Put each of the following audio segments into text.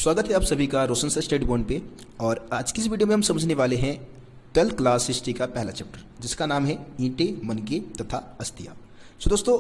स्वागत है आप सभी का रोशन सर स्टडी पॉइंट पे। और आज की इस वीडियो में हम समझने वाले हैं 12th क्लास हिस्ट्री का पहला चैप्टर, जिसका नाम है ईंटें, मनके तथा अस्थियां। सो दोस्तों,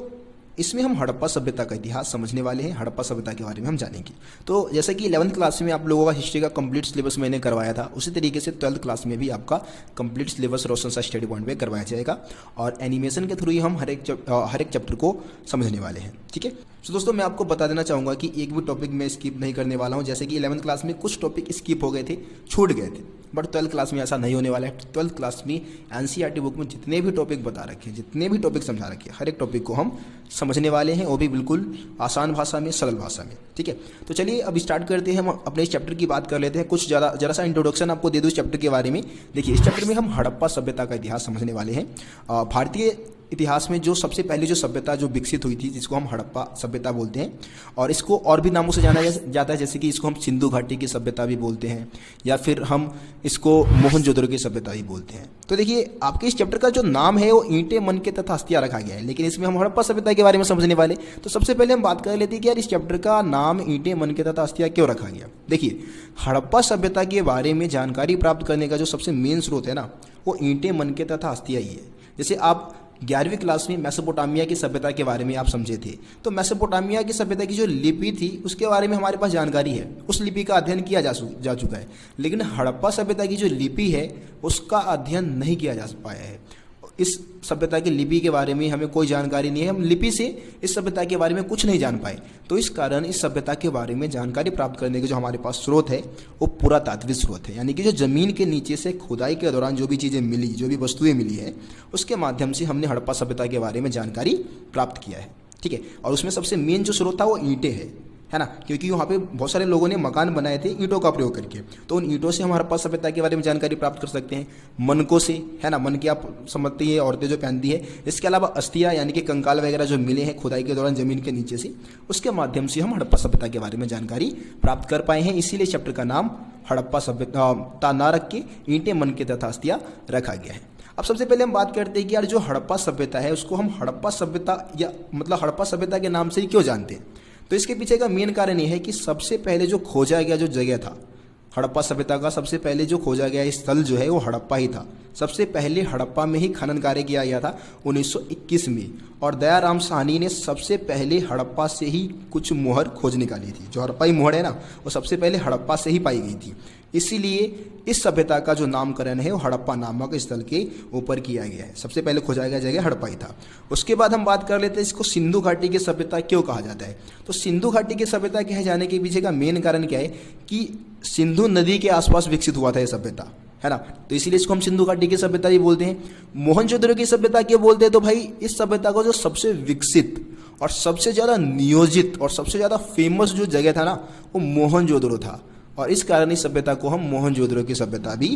इसमें हम हड़प्पा सभ्यता का इतिहास समझने वाले हैं। हड़प्पा सभ्यता के बारे में हम जानेंगे। तो जैसा कि 11th क्लास में आप लोगों का हिस्ट्री का कंप्लीट सिलेबस मैंने करवाया था, उसी तरीके से 12th क्लास में भी आपका कंप्लीट सिलेबस रोशन सर स्टडी पॉइंट पे करवाया जाएगा और एनिमेशन के थ्रू ही हम हर एक चैप्टर को समझने वाले हैं। ठीक है। तो दोस्तों, मैं आपको बता देना चाहूँगा कि एक भी टॉपिक मैं स्किप नहीं करने वाला हूँ। जैसे कि 11th क्लास में कुछ टॉपिक स्किप हो गए थे, छूट गए थे, बट 12th क्लास में ऐसा नहीं होने वाला है। 12th क्लास में एनसीईआरटी बुक में जितने भी टॉपिक बता रखे, जितने भी टॉपिक समझा रखे, हर एक टॉपिक को हम समझने वाले हैं, वो भी बिल्कुल आसान भाषा में, सरल भाषा में। ठीक है। तो चलिए अब स्टार्ट करते हैं। हम अपने इस चैप्टर की बात कर लेते हैं। कुछ जरा सा इंट्रोडक्शन आपको दे दूँ इस चैप्टर के बारे में। देखिए, इस चैप्टर में हम हड़प्पा सभ्यता का इतिहास समझने वाले हैं। भारतीय इतिहास में जो सबसे पहली जो सभ्यता जो विकसित हुई थी, जिसको हम हड़प्पा सभ्यता बोलते हैं, और इसको और भी नामों से जाना जाता है। जैसे कि इसको हम सिंधु घाटी की सभ्यता भी बोलते हैं, या फिर हम इसको मोहनजोदड़ो की सभ्यता भी बोलते हैं। तो देखिए, आपके इस चैप्टर का जो नाम है वो ईंटें, मनके तथा अस्थियां रखा गया है, लेकिन इसमें हम हड़प्पा सभ्यता के बारे में समझने वाले। तो सबसे पहले हम बात कर लेते हैं कि यार इस चैप्टर का नाम ईंटें, मनके तथा अस्थियां क्यों रखा गया। देखिए, हड़प्पा सभ्यता के बारे में जानकारी प्राप्त करने का जो सबसे मेन स्रोत है ना, वो ईंटें, मनके तथा अस्थियां ही है। जैसे आप 11वीं क्लास में मेसोपोटामिया की सभ्यता के बारे में आप समझे थे, तो मेसोपोटामिया की सभ्यता की जो लिपि थी उसके बारे में हमारे पास जानकारी है, उस लिपि का अध्ययन किया जा चुका है। लेकिन हड़प्पा सभ्यता की जो लिपि है उसका अध्ययन नहीं किया जा पाया है। इस सभ्यता की लिपि के बारे में हमें कोई जानकारी नहीं है, हम लिपि से इस सभ्यता के बारे में कुछ नहीं जान पाए। तो इस कारण इस सभ्यता के बारे में जानकारी प्राप्त करने के जो हमारे पास स्रोत है वो पुरातात्विक स्रोत है, यानी कि जो जमीन के नीचे से खुदाई के दौरान जो भी चीज़ें मिली, जो भी वस्तुएं मिली है, उसके माध्यम से हमने हड़प्पा सभ्यता के बारे में जानकारी प्राप्त किया है। ठीक है। और उसमें सबसे मेन जो स्रोत था वो ईंटें है ना, क्योंकि वहाँ पे बहुत सारे लोगों ने मकान बनाए थे ईंटों का प्रयोग करके। तो उन ईंटों से हम हड़प्पा सभ्यता के बारे में जानकारी प्राप्त कर सकते हैं। मनकों से, है ना, मन की आप समझते हैं, औरतें जो पहनती है। इसके अलावा अस्थियां, यानी कि कंकाल वगैरह जो मिले हैं खुदाई के दौरान जमीन के नीचे से, उसके माध्यम से हम हड़प्पा सभ्यता के बारे में जानकारी प्राप्त कर पाए हैं। इसीलिए चैप्टर का नाम हड़प्पा सभ्यता ना रख के ईंटें, मनके तथा अस्थियां रखा गया है। अब सबसे पहले हम बात करते हैं कि यार जो हड़प्पा सभ्यता है उसको हम हड़प्पा सभ्यता या मतलब हड़प्पा सभ्यता के नाम से ही क्यों जानते हैं। तो इसके पीछे का मेन कारण ये है कि सबसे पहले जो खोजा गया जो जगह था हड़प्पा सभ्यता का, सबसे पहले जो खोजा गया स्थल जो है वो हड़प्पा ही था। सबसे पहले हड़प्पा में ही खनन कार्य किया गया था 1921 में, और दयाराम साहनी ने सबसे पहले हड़प्पा से ही कुछ मुहर खोज निकाली थी। जो हड़प्पाई मुहर है ना, वो सबसे पहले हड़प्पा से ही पाई गई थी। इसीलिए इस सभ्यता का जो नामकरण है वो हड़प्पा नामक स्थल के ऊपर किया गया है। सबसे पहले खोजा गया जगह हड़प्पा ही था। उसके बाद हम बात कर लेते हैं इसको सिंधु घाटी की सभ्यता क्यों कहा जाता है। तो सिंधु घाटी की सभ्यता कहे जाने के पीछे का मेन कारण क्या है कि सिंधु नदी के आसपास विकसित हुआ था यह सभ्यता, है ना। तो इसीलिए इसको हम सिंधु घाटी की सभ्यता ही बोलते हैं। मोहनजोदड़ो की सभ्यता क्यों बोलते हैं, तो भाई इस सभ्यता को जो सबसे विकसित और सबसे ज़्यादा नियोजित और सबसे ज़्यादा फेमस जो जगह था ना, वो मोहनजोदड़ो था, और इस कारण इस सभ्यता को हम मोहनजोदड़ो की सभ्यता भी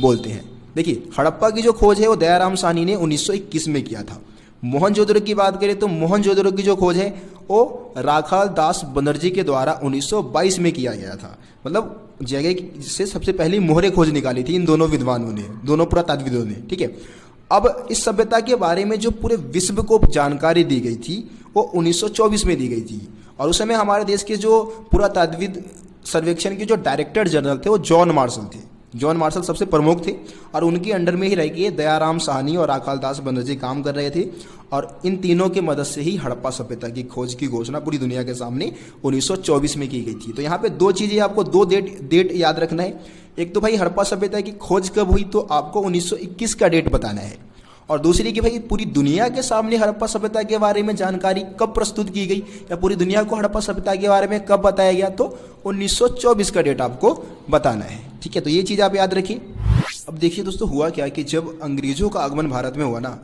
बोलते हैं। देखिए, हड़प्पा की जो खोज है वो दयाराम साहनी ने 1921 में किया था। मोहनजोदड़ो की बात करें तो मोहनजोदड़ो की जो खोज है वो राखाल दास बनर्जी के द्वारा 1922 में किया गया था। मतलब जगह से सबसे पहली मोहरें खोज निकाली थी इन दोनों विद्वानों ने, दोनों पुरातात्विदों ने। ठीक है। अब इस सभ्यता के बारे में जो पूरे विश्व को जानकारी दी गई थी वो 1924 में दी गई थी, और उस समय हमारे देश के जो पुरातात्विद सर्वेक्षण के जो डायरेक्टर जनरल थे वो जॉन मार्शल थे। जॉन मार्शल सबसे प्रमुख थे, और उनके अंडर में ही रह के दयाराम साहनी और राखाल दास बनर्जी काम कर रहे थे, और इन तीनों की मदद से ही हड़प्पा सभ्यता की खोज की घोषणा पूरी दुनिया के सामने 1924 में की गई थी। तो यहाँ पे दो चीज़ें आपको, दो डेट याद रखना है। एक तो भाई हड़प्पा सभ्यता की खोज कब हुई, तो आपको 1921 का डेट बताना है, और दूसरी कि भाई पूरी दुनिया के सामने हड़प्पा सभ्यता के बारे में जानकारी कब प्रस्तुत की गई, या पूरी दुनिया को हड़प्पा सभ्यता के बारे में कब बताया गया, तो 1924 का डेट आपको बताना है। ठीक है। तो ये चीज़ आप याद रखिए। अब देखिए दोस्तों, हुआ क्या कि जब अंग्रेजों का आगमन भारत में हुआ ना,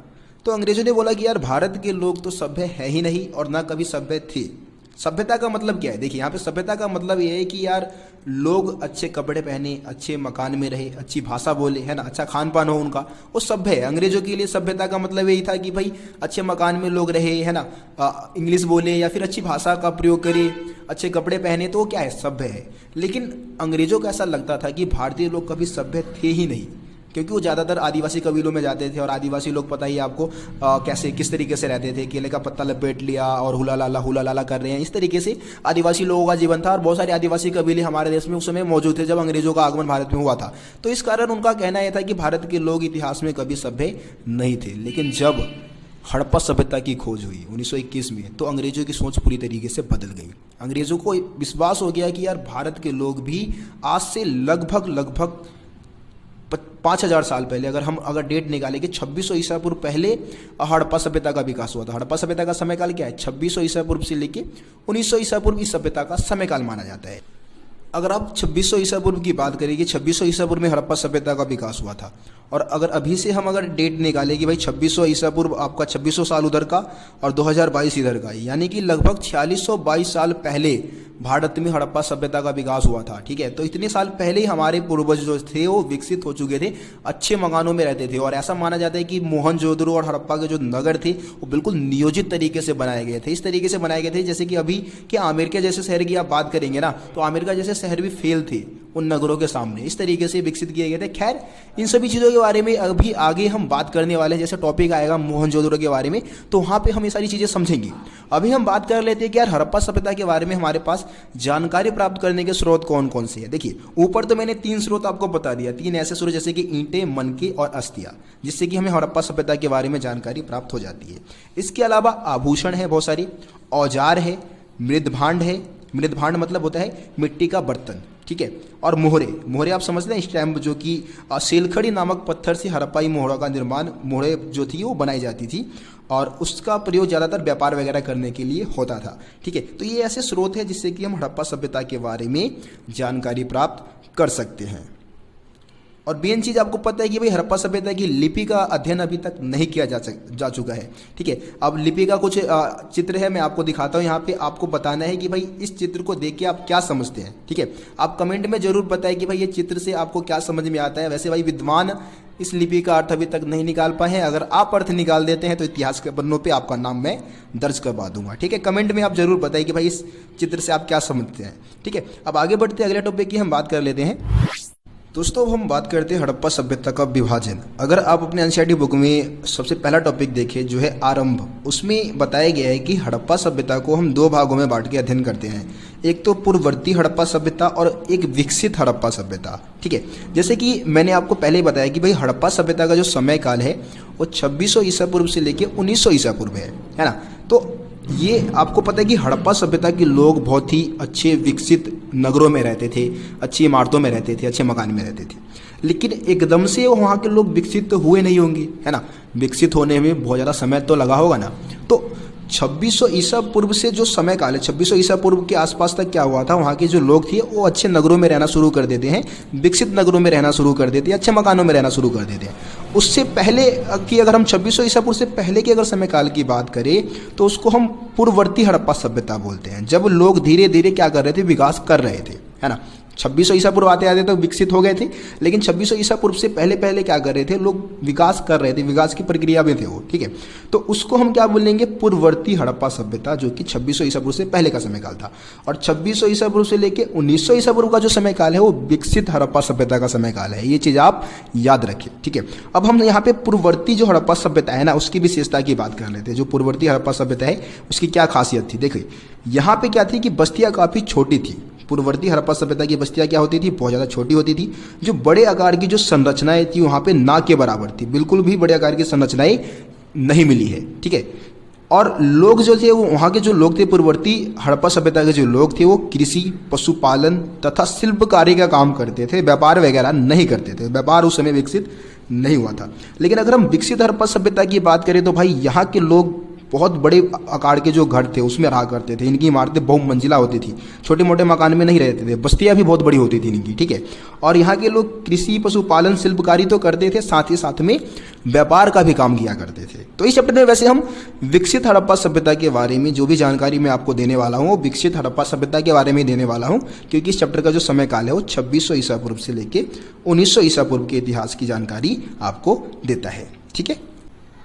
तो अंग्रेजों ने बोला कि यार भारत के लोग तो सभ्य है ही नहीं और ना कभी सभ्य थे। सभ्यता का मतलब क्या है, देखिए यहाँ पे सभ्यता का मतलब ये है कि यार लोग अच्छे कपड़े पहने, अच्छे मकान में रहे, अच्छी भाषा बोले, है ना, अच्छा खान पान हो उनका, वो सभ्य है। अंग्रेजों के लिए सभ्यता का मतलब यही था कि भाई अच्छे मकान में लोग रहे, है ना, इंग्लिश बोले या फिर अच्छी भाषा का प्रयोग करे, अच्छे कपड़े पहने, तो वो क्या है, सभ्य है। लेकिन अंग्रेजों को ऐसा लगता था कि भारतीय लोग कभी सभ्य थे ही नहीं, क्योंकि वो ज़्यादातर आदिवासी कबीलों में जाते थे और आदिवासी लोग पता ही है आपको कैसे किस तरीके से रहते थे, केले का पत्ता लपेट लिया और हुला लाला कर रहे हैं, इस तरीके से आदिवासी लोगों का जीवन था। और बहुत सारे आदिवासी कबीले हमारे देश में उस समय मौजूद थे जब अंग्रेजों का आगमन भारत में हुआ था। तो इस कारण उनका कहना यह था कि भारत के लोग इतिहास में कभी सभ्य नहीं थे। लेकिन जब हड़प्पा सभ्यता की खोज हुई 1921 में, तो अंग्रेजों की सोच पूरी तरीके से बदल गई। अंग्रेजों को विश्वास हो गया कि यार भारत के लोग भी आज से लगभग 5000 साल पहले, अगर डेट निकालें कि 2600 ईसा पूर्व पहले हड़प्पा सभ्यता का विकास हुआ था। हड़प्पा सभ्यता का समयकाल क्या है? 2600 ईसा पूर्व से लेके 1900 ईसा पूर्व इस सभ्यता का समयकाल माना जाता है। अगर आप 2600 ईसा पूर्व की बात करें कि 2600 ईसा पूर्व में हड़प्पा सभ्यता का विकास हुआ था, और अगर अभी से हम डेट निकालें कि भाई 2600 ईसा पूर्व आपका 2600 साल उधर का और 2022 इधर का, यानी कि लगभग 4622 साल पहले भारत में हड़प्पा सभ्यता का विकास हुआ था। ठीक है, तो इतने साल पहले ही हमारे पूर्वज जो थे वो विकसित हो चुके थे, अच्छे मकानों में रहते थे। और ऐसा माना जाता है कि मोहनजोदड़ो और हड़प्पा के जो नगर थे वो बिल्कुल नियोजित तरीके से बनाए गए थे। इस तरीके से बनाए गए थे जैसे कि अभी कि आमेर के जैसे शहर की आप बात करेंगे ना, तो आमेर का जैसे शहर भी फेल थे उन नगरों के सामने, इस तरीके से विकसित किए गए थे। खैर, इन सभी चीज़ों के बारे में अभी आगे हम बात करने वाले हैं। जैसे टॉपिक आएगा मोहनजोदड़ो के बारे में, तो वहाँ पे हम ये सारी चीज़ें समझेंगे। अभी हम बात कर लेते हैं कि यार हड़प्पा सभ्यता के बारे में हमारे पास जानकारी प्राप्त करने के स्रोत कौन कौन से हैं। देखिए, ऊपर तो मैंने 3 स्रोत आपको बता दिया, 3 ऐसे स्रोत जैसे कि ईंटें, मनके और अस्थियां, जिससे कि हमें हड़प्पा सभ्यता के बारे में जानकारी प्राप्त हो जाती है। इसके अलावा आभूषण है, बहुत सारी औजार है, मृदभांड है। मृदभांड मतलब होता है मिट्टी का बर्तन, ठीक है। और मोहरे आप समझते हैं, स्टैम्प, जो कि सेलखड़ी नामक पत्थर से हड़प्पाई मोहरों का निर्माण, मोहरे जो थी वो बनाई जाती थी और उसका प्रयोग ज़्यादातर व्यापार वगैरह करने के लिए होता था। ठीक है, तो ये ऐसे स्रोत है जिससे कि हम हड़प्पा सभ्यता के बारे में जानकारी प्राप्त कर सकते हैं। और मेन चीज़ आपको पता है कि भाई हड़प्पा सभ्यता की लिपि का अध्ययन अभी तक नहीं किया जा चुका है। ठीक है, अब लिपि का कुछ चित्र है, मैं आपको दिखाता हूँ। यहाँ पे आपको बताना है कि भाई इस चित्र को देख के आप क्या समझते हैं। ठीक है, आप कमेंट में जरूर बताएं कि भाई ये चित्र से आपको क्या समझ में आता है। वैसे भाई विद्वान इस लिपि का अर्थ अभी तक नहीं निकाल पाए हैं। अगर आप अर्थ निकाल देते हैं तो इतिहास के पन्नों पे आपका नाम मैं दर्ज करवा दूंगा। ठीक है, कमेंट में आप जरूर बताइए कि भाई इस चित्र से आप क्या समझते हैं। ठीक है, अब आगे बढ़ते अगले टॉपिक की हम बात कर लेते हैं। दोस्तों, हम बात करते हैं हड़प्पा सभ्यता का विभाजन। अगर आप अपने एनसीईआरटी बुक में सबसे पहला टॉपिक देखें जो है आरंभ, उसमें बताया गया है कि हड़प्पा सभ्यता को हम 2 भागों में बांट के अध्ययन करते हैं। एक तो पूर्ववर्ती हड़प्पा सभ्यता और एक विकसित हड़प्पा सभ्यता। ठीक है, जैसे कि मैंने आपको पहले ही बताया कि भाई हड़प्पा सभ्यता का जो समय काल है वो 2600 ईसा पूर्व से लेकर 1900 ईसा पूर्व है ना। तो ये आपको पता है कि हड़प्पा सभ्यता के लोग बहुत ही अच्छे विकसित नगरों में रहते थे, अच्छी इमारतों में रहते थे, अच्छे मकान में रहते थे। लेकिन एकदम से वहाँ के लोग विकसित तो हुए नहीं होंगे, है ना। विकसित होने में बहुत ज़्यादा समय तो लगा होगा ना। तो 2600 ईसा पूर्व से जो समय काल है, 2600 ईसा पूर्व के आसपास तक क्या हुआ था, वहाँ के जो लोग थे वो अच्छे नगरों में रहना शुरू कर देते हैं, विकसित नगरों में रहना शुरू कर देते हैं, अच्छे मकानों में रहना शुरू कर देते हैं। उससे पहले की अगर हम 2600 ईसा पूर्व से पहले के अगर समय काल की बात करें तो उसको हम पूर्ववर्ती हड़प्पा सभ्यता बोलते हैं, जब लोग धीरे धीरे क्या कर रहे थे, विकास कर रहे थे, है ना। 2600 ईसा पूर्व आते आते तो विकसित हो गए थे, लेकिन 2600 ईसा पूर्व से पहले पहले क्या कर रहे थे, लोग विकास कर रहे थे, विकास की प्रक्रिया में थे वो। ठीक है, तो उसको हम क्या बोलेंगे, पूर्ववर्ती हड़प्पा सभ्यता, जो कि 2600 ईसा पूर्व से पहले का समय काल था। और 2600 ईसा पूर्व से लेके 1900 ईसा पूर्व का जो समय काल है वो विकसित हड़प्पा सभ्यता का समय काल है। ये चीज़ आप याद रखें। ठीक है, अब हम यहाँ पे पूर्ववर्ती जो हड़प्पा सभ्यता है ना, उसकी विशेषता की बात कर लेते हैं। जो पूर्ववर्ती हड़प्पा सभ्यता है उसकी क्या खासियत थी, देखिए यहाँ पे क्या थी कि बस्तियाँ काफ़ी छोटी थी। पूर्ववर्ती हड़प्पा सभ्यता की बस्तियाँ क्या होती थी, बहुत ज़्यादा छोटी होती थी। जो बड़े आकार की जो संरचनाएं थी वहाँ पे ना के बराबर थी, बिल्कुल भी बड़े आकार की संरचनाएं नहीं मिली है। ठीक है, और लोग जो थे वो वहाँ के जो लोग थे, पूर्ववर्ती हड़प्पा सभ्यता के जो लोग थे वो कृषि, पशुपालन तथा शिल्पकारी का काम करते थे, व्यापार वगैरह नहीं करते थे। व्यापार उस समय विकसित नहीं हुआ था। लेकिन अगर हम विकसित हड़प्पा सभ्यता की बात करें तो भाई यहाँ के लोग बहुत बड़े आकार के जो घर थे उसमें रहा करते थे। इनकी इमारतें बहुमंजिला होती थी, छोटे मोटे मकान में नहीं रहते थे। बस्तियाँ भी बहुत बड़ी होती थी इनकी। ठीक है, और यहाँ के लोग कृषि, पशुपालन, शिल्पकारी तो करते थे, साथ ही साथ में व्यापार का भी काम किया करते थे। तो इस चैप्टर में वैसे हम विकसित हड़प्पा सभ्यता के बारे में जो भी जानकारी मैं आपको देने वाला हूँ वो विकसित हड़प्पा सभ्यता के बारे में देने वाला हूँ, क्योंकि इस चैप्टर का जो समय काल है वो 2600 ईसा पूर्व से लेके 1900 ईसा पूर्व के इतिहास की जानकारी आपको देता है। ठीक है,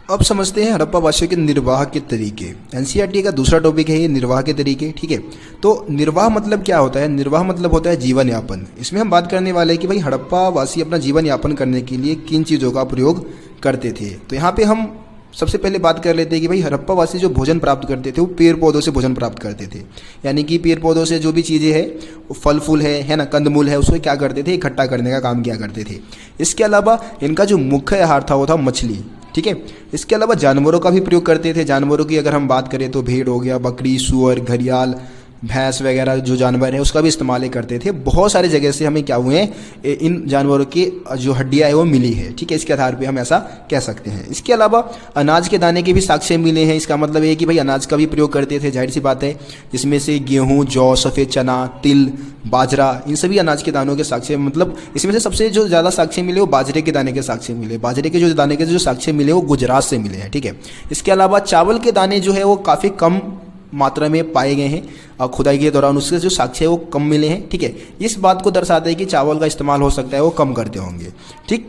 अब समझते हैं हड़प्पा वासियों के निर्वाह के तरीके। एनसीईआरटी का दूसरा टॉपिक है ये निर्वाह के तरीके। ठीक है, तो निर्वाह मतलब क्या होता है? निर्वाह मतलब होता है जीवन यापन। इसमें हम बात करने वाले हैं कि भाई हड़प्पा वासी अपना जीवन यापन करने के लिए किन चीज़ों का प्रयोग करते थे। तो यहाँ पे हम सबसे पहले बात कर लेते हैं कि भाई हड़प्पा वासी जो भोजन प्राप्त करते थे वो पेड़ पौधों से भोजन प्राप्त करते थे। यानी कि पेड़ पौधों से जो भी चीज़ें हैं, वो फल फूल है ना, कंदमूल है, उसको क्या करते थे? इकट्ठा करने का काम किया करते थे। इसके अलावा इनका जो मुख्य आहार था वो था मछली। ठीक है, इसके अलावा जानवरों का भी प्रयोग करते थे। जानवरों की अगर हम बात करें तो भेड़ हो गया, बकरी, सूअर, घड़ियाल, भैंस वगैरह जो जानवर है उसका भी इस्तेमाल ही करते थे। बहुत सारी जगह से हमें क्या हुए हैं, इन जानवरों की जो हड्डियाँ है वो मिली है। ठीक है, इसके आधार पे हम ऐसा कह सकते हैं। इसके अलावा अनाज के दाने के भी साक्ष्य मिले हैं। इसका मतलब ये है कि भाई अनाज का भी प्रयोग करते थे, जाहिर सी बात है। जिसमें से गेहूँ, जौ, सफ़ेद चना, तिल, बाजरा, इन सभी अनाज के दानों के साक्ष्य, मतलब इसमें से सबसे जो ज़्यादा साक्ष्य मिले वो बाजरे के दाने के साक्ष्य मिले। बाजरे के जो दाने के जो साक्ष्य मिले वो गुजरात से मिले हैं। ठीक है, इसके अलावा चावल के दाने जो है वो काफ़ी कम मात्रा में पाए गए हैं और खुदाई के दौरान उसके जो साक्ष्य है वो कम मिले हैं। ठीक है, इस बात को दर्शाता है कि चावल का इस्तेमाल हो सकता है वो कम करते होंगे। ठीक,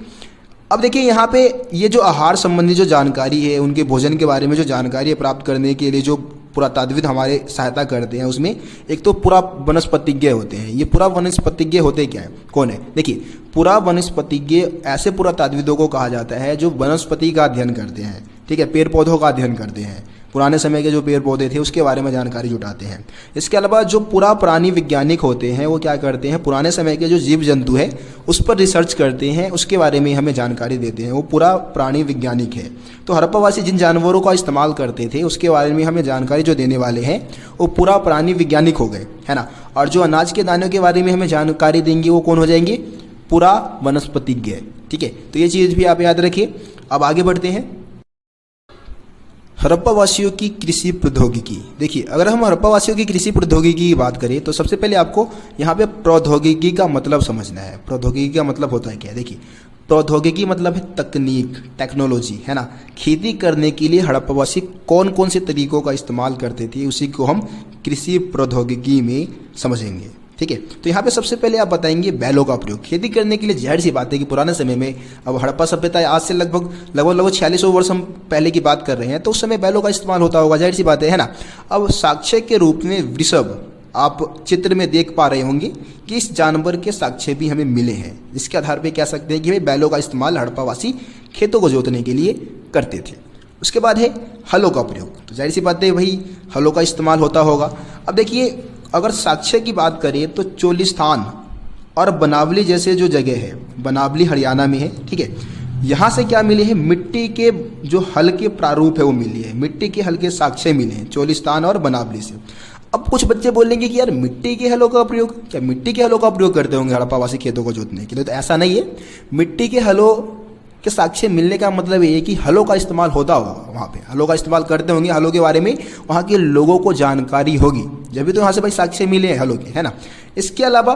अब देखिए यहाँ पे ये जो आहार संबंधी जो जानकारी है, उनके भोजन के बारे में जो जानकारी है प्राप्त करने के लिए जो पुरातात्विद हमारे सहायता करते हैं, उसमें एक तो पुरा वनस्पतिज्ञ होते हैं। ये पुरा वनस्पतिज्ञ होते क्या है, कौन है? देखिए, पुरा वनस्पतिज्ञ ऐसे पुरातात्विदों को कहा जाता है जो वनस्पति का अध्ययन करते हैं। ठीक है, पेड़ पौधों का अध्ययन करते हैं, पुराने समय के जो पेड़ पौधे थे उसके बारे में जानकारी जुटाते हैं। इसके अलावा जो पूरा प्राणी वैज्ञानिक होते हैं वो क्या करते हैं, पुराने समय के जो जीव जंतु है उस पर रिसर्च करते हैं, उसके बारे में हमें जानकारी देते हैं। वो पूरा प्राणी वैज्ञानिक है। तो हड़प्पावासी जिन जानवरों का इस्तेमाल करते थे उसके बारे में हमें जानकारी जो देने वाले हैं वो पूरा प्राणी वैज्ञानिक हो गए, है ना। और जो अनाज के दानों के बारे में हमें जानकारी देंगे वो कौन हो जाएंगे? पूरा वनस्पतिज्ञ। ठीक है, तो ये चीज़ भी आप याद रखिए। अब आगे बढ़ते हैं। हड़प्पा वासियों की कृषि प्रौद्योगिकी। देखिए, अगर हम हड़प्पा वासियों की कृषि प्रौद्योगिकी की बात करें तो सबसे पहले आपको यहाँ पे प्रौद्योगिकी का मतलब समझना है। प्रौद्योगिकी का मतलब होता है क्या? देखिए, प्रौद्योगिकी मतलब है तकनीक, टेक्नोलॉजी, है ना। खेती करने के लिए हड़प्पावासी कौन कौन से तरीकों का इस्तेमाल करते थे उसी को हम कृषि प्रौद्योगिकी में समझेंगे। ठीक है, तो यहाँ पे सबसे पहले आप बताएंगे बैलों का प्रयोग खेती करने के लिए। जाहिर सी बात है कि पुराने समय में, अब हड़प्पा सभ्यता आज से लगभग 4600 वर्ष हम पहले की बात कर रहे हैं, तो उस समय बैलों का इस्तेमाल होता होगा, जाहिर सी बात है ना। अब साक्ष्य के रूप में वृषभ आप चित्र में देख पा रहे होंगे कि इस जानवर के साक्ष्य भी हमें मिले हैं। इसके आधार पर कह सकते हैं कि भाई बैलों का इस्तेमाल हड़प्पावासी खेतों को जोतने के लिए करते थे। उसके बाद है हलों का प्रयोग। तो जाहिर सी बात है भाई हलों का इस्तेमाल होता होगा। अब देखिए, अगर साक्ष्य की बात करें तो चोलिस्तान और बनावली जैसे जो जगह है, बनावली हरियाणा में है। ठीक है, यहाँ से क्या मिले हैं? मिट्टी के जो हल के प्रारूप है वो मिली है, मिट्टी के हल के साक्ष्य मिले हैं चोलिस्तान और बनावली से। अब कुछ बच्चे बोलेंगे कि यार मिट्टी के हलों का प्रयोग, क्या मिट्टी के हलों का प्रयोग करते होंगे हड़प्पावासी खेतों को जोतने के लिए? तो ऐसा नहीं है। मिट्टी के हलों के साक्ष्य मिलने का मतलब ये है कि हलों का इस्तेमाल होता होगा, वहाँ पे हलों का इस्तेमाल करते होंगे, हलों के बारे में वहाँ के लोगों को जानकारी होगी, जब भी तो यहाँ से भाई साक्ष्य मिले हैं हलों के, है ना। इसके अलावा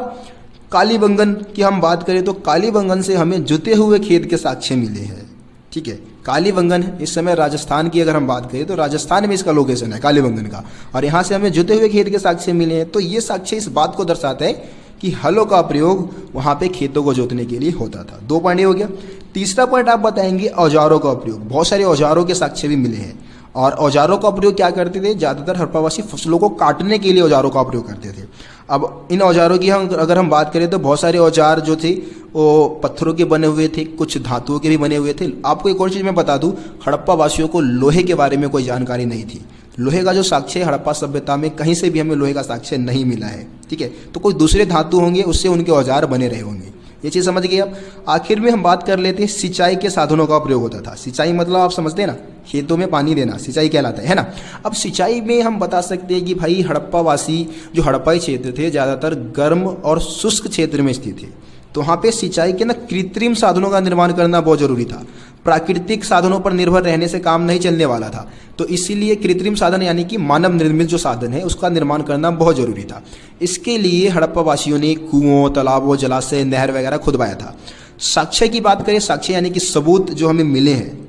कालीबंगन की हम बात करें तो कालीबंगन से हमें जुते हुए खेत के साक्ष्य मिले हैं। ठीक है, कालीबंगन इस समय राजस्थान की अगर हम बात करें तो राजस्थान में इसका लोकेशन है कालीबंगन का, और यहाँ से हमें जुते हुए खेत के साक्ष्य मिले हैं। तो ये साक्ष्य इस बात को दर्शाता है कि हलों का प्रयोग वहाँ पे खेतों को जोतने के लिए होता था। 2 पॉइंट हो गया। तीसरा पॉइंट आप बताएंगे औजारों का प्रयोग। बहुत सारे औजारों के साक्ष्य भी मिले हैं, और औजारों का प्रयोग क्या करते थे? ज़्यादातर हड़प्पावासी फसलों को काटने के लिए औजारों का प्रयोग करते थे। अब इन औजारों की अगर हम बात करें तो बहुत सारे औजार जो थे वो पत्थरों के बने हुए थे, कुछ धातुओं के भी बने हुए थे। आपको एक और चीज़ मैं बता दूं, हड़प्पावासियों को लोहे के बारे में कोई जानकारी नहीं थी। लोहे का जो साक्ष्य है हड़प्पा सभ्यता में कहीं से भी हमें लोहे का साक्ष्य नहीं मिला है। ठीक है, तो कोई दूसरे धातु होंगे उससे उनके औजार बने रहे होंगे। ये चीज़ समझ गए आप। आखिर में हम बात कर लेते हैं सिंचाई के साधनों का प्रयोग होता था। सिंचाई मतलब आप समझते हैं ना, खेतों में पानी देना सिंचाई कहलाता है ना। अब सिंचाई में हम बता सकते हैं कि भाई हड़प्पावासी जो हड़प्पाई क्षेत्र थे ज़्यादातर गर्म और शुष्क क्षेत्र में स्थित थे, तो वहाँ पे सिंचाई के ना कृत्रिम साधनों का निर्माण करना बहुत जरूरी था। प्राकृतिक साधनों पर निर्भर रहने से काम नहीं चलने वाला था, तो इसीलिए कृत्रिम साधन यानी कि मानव निर्मित जो साधन है उसका निर्माण करना बहुत जरूरी था। इसके लिए हड़प्पावासियों ने कुओं, तालाबों, जलाशय, नहर वगैरह खुदवाया था। साक्ष्य की बात करें, साक्ष्य यानी कि सबूत जो हमें मिले हैं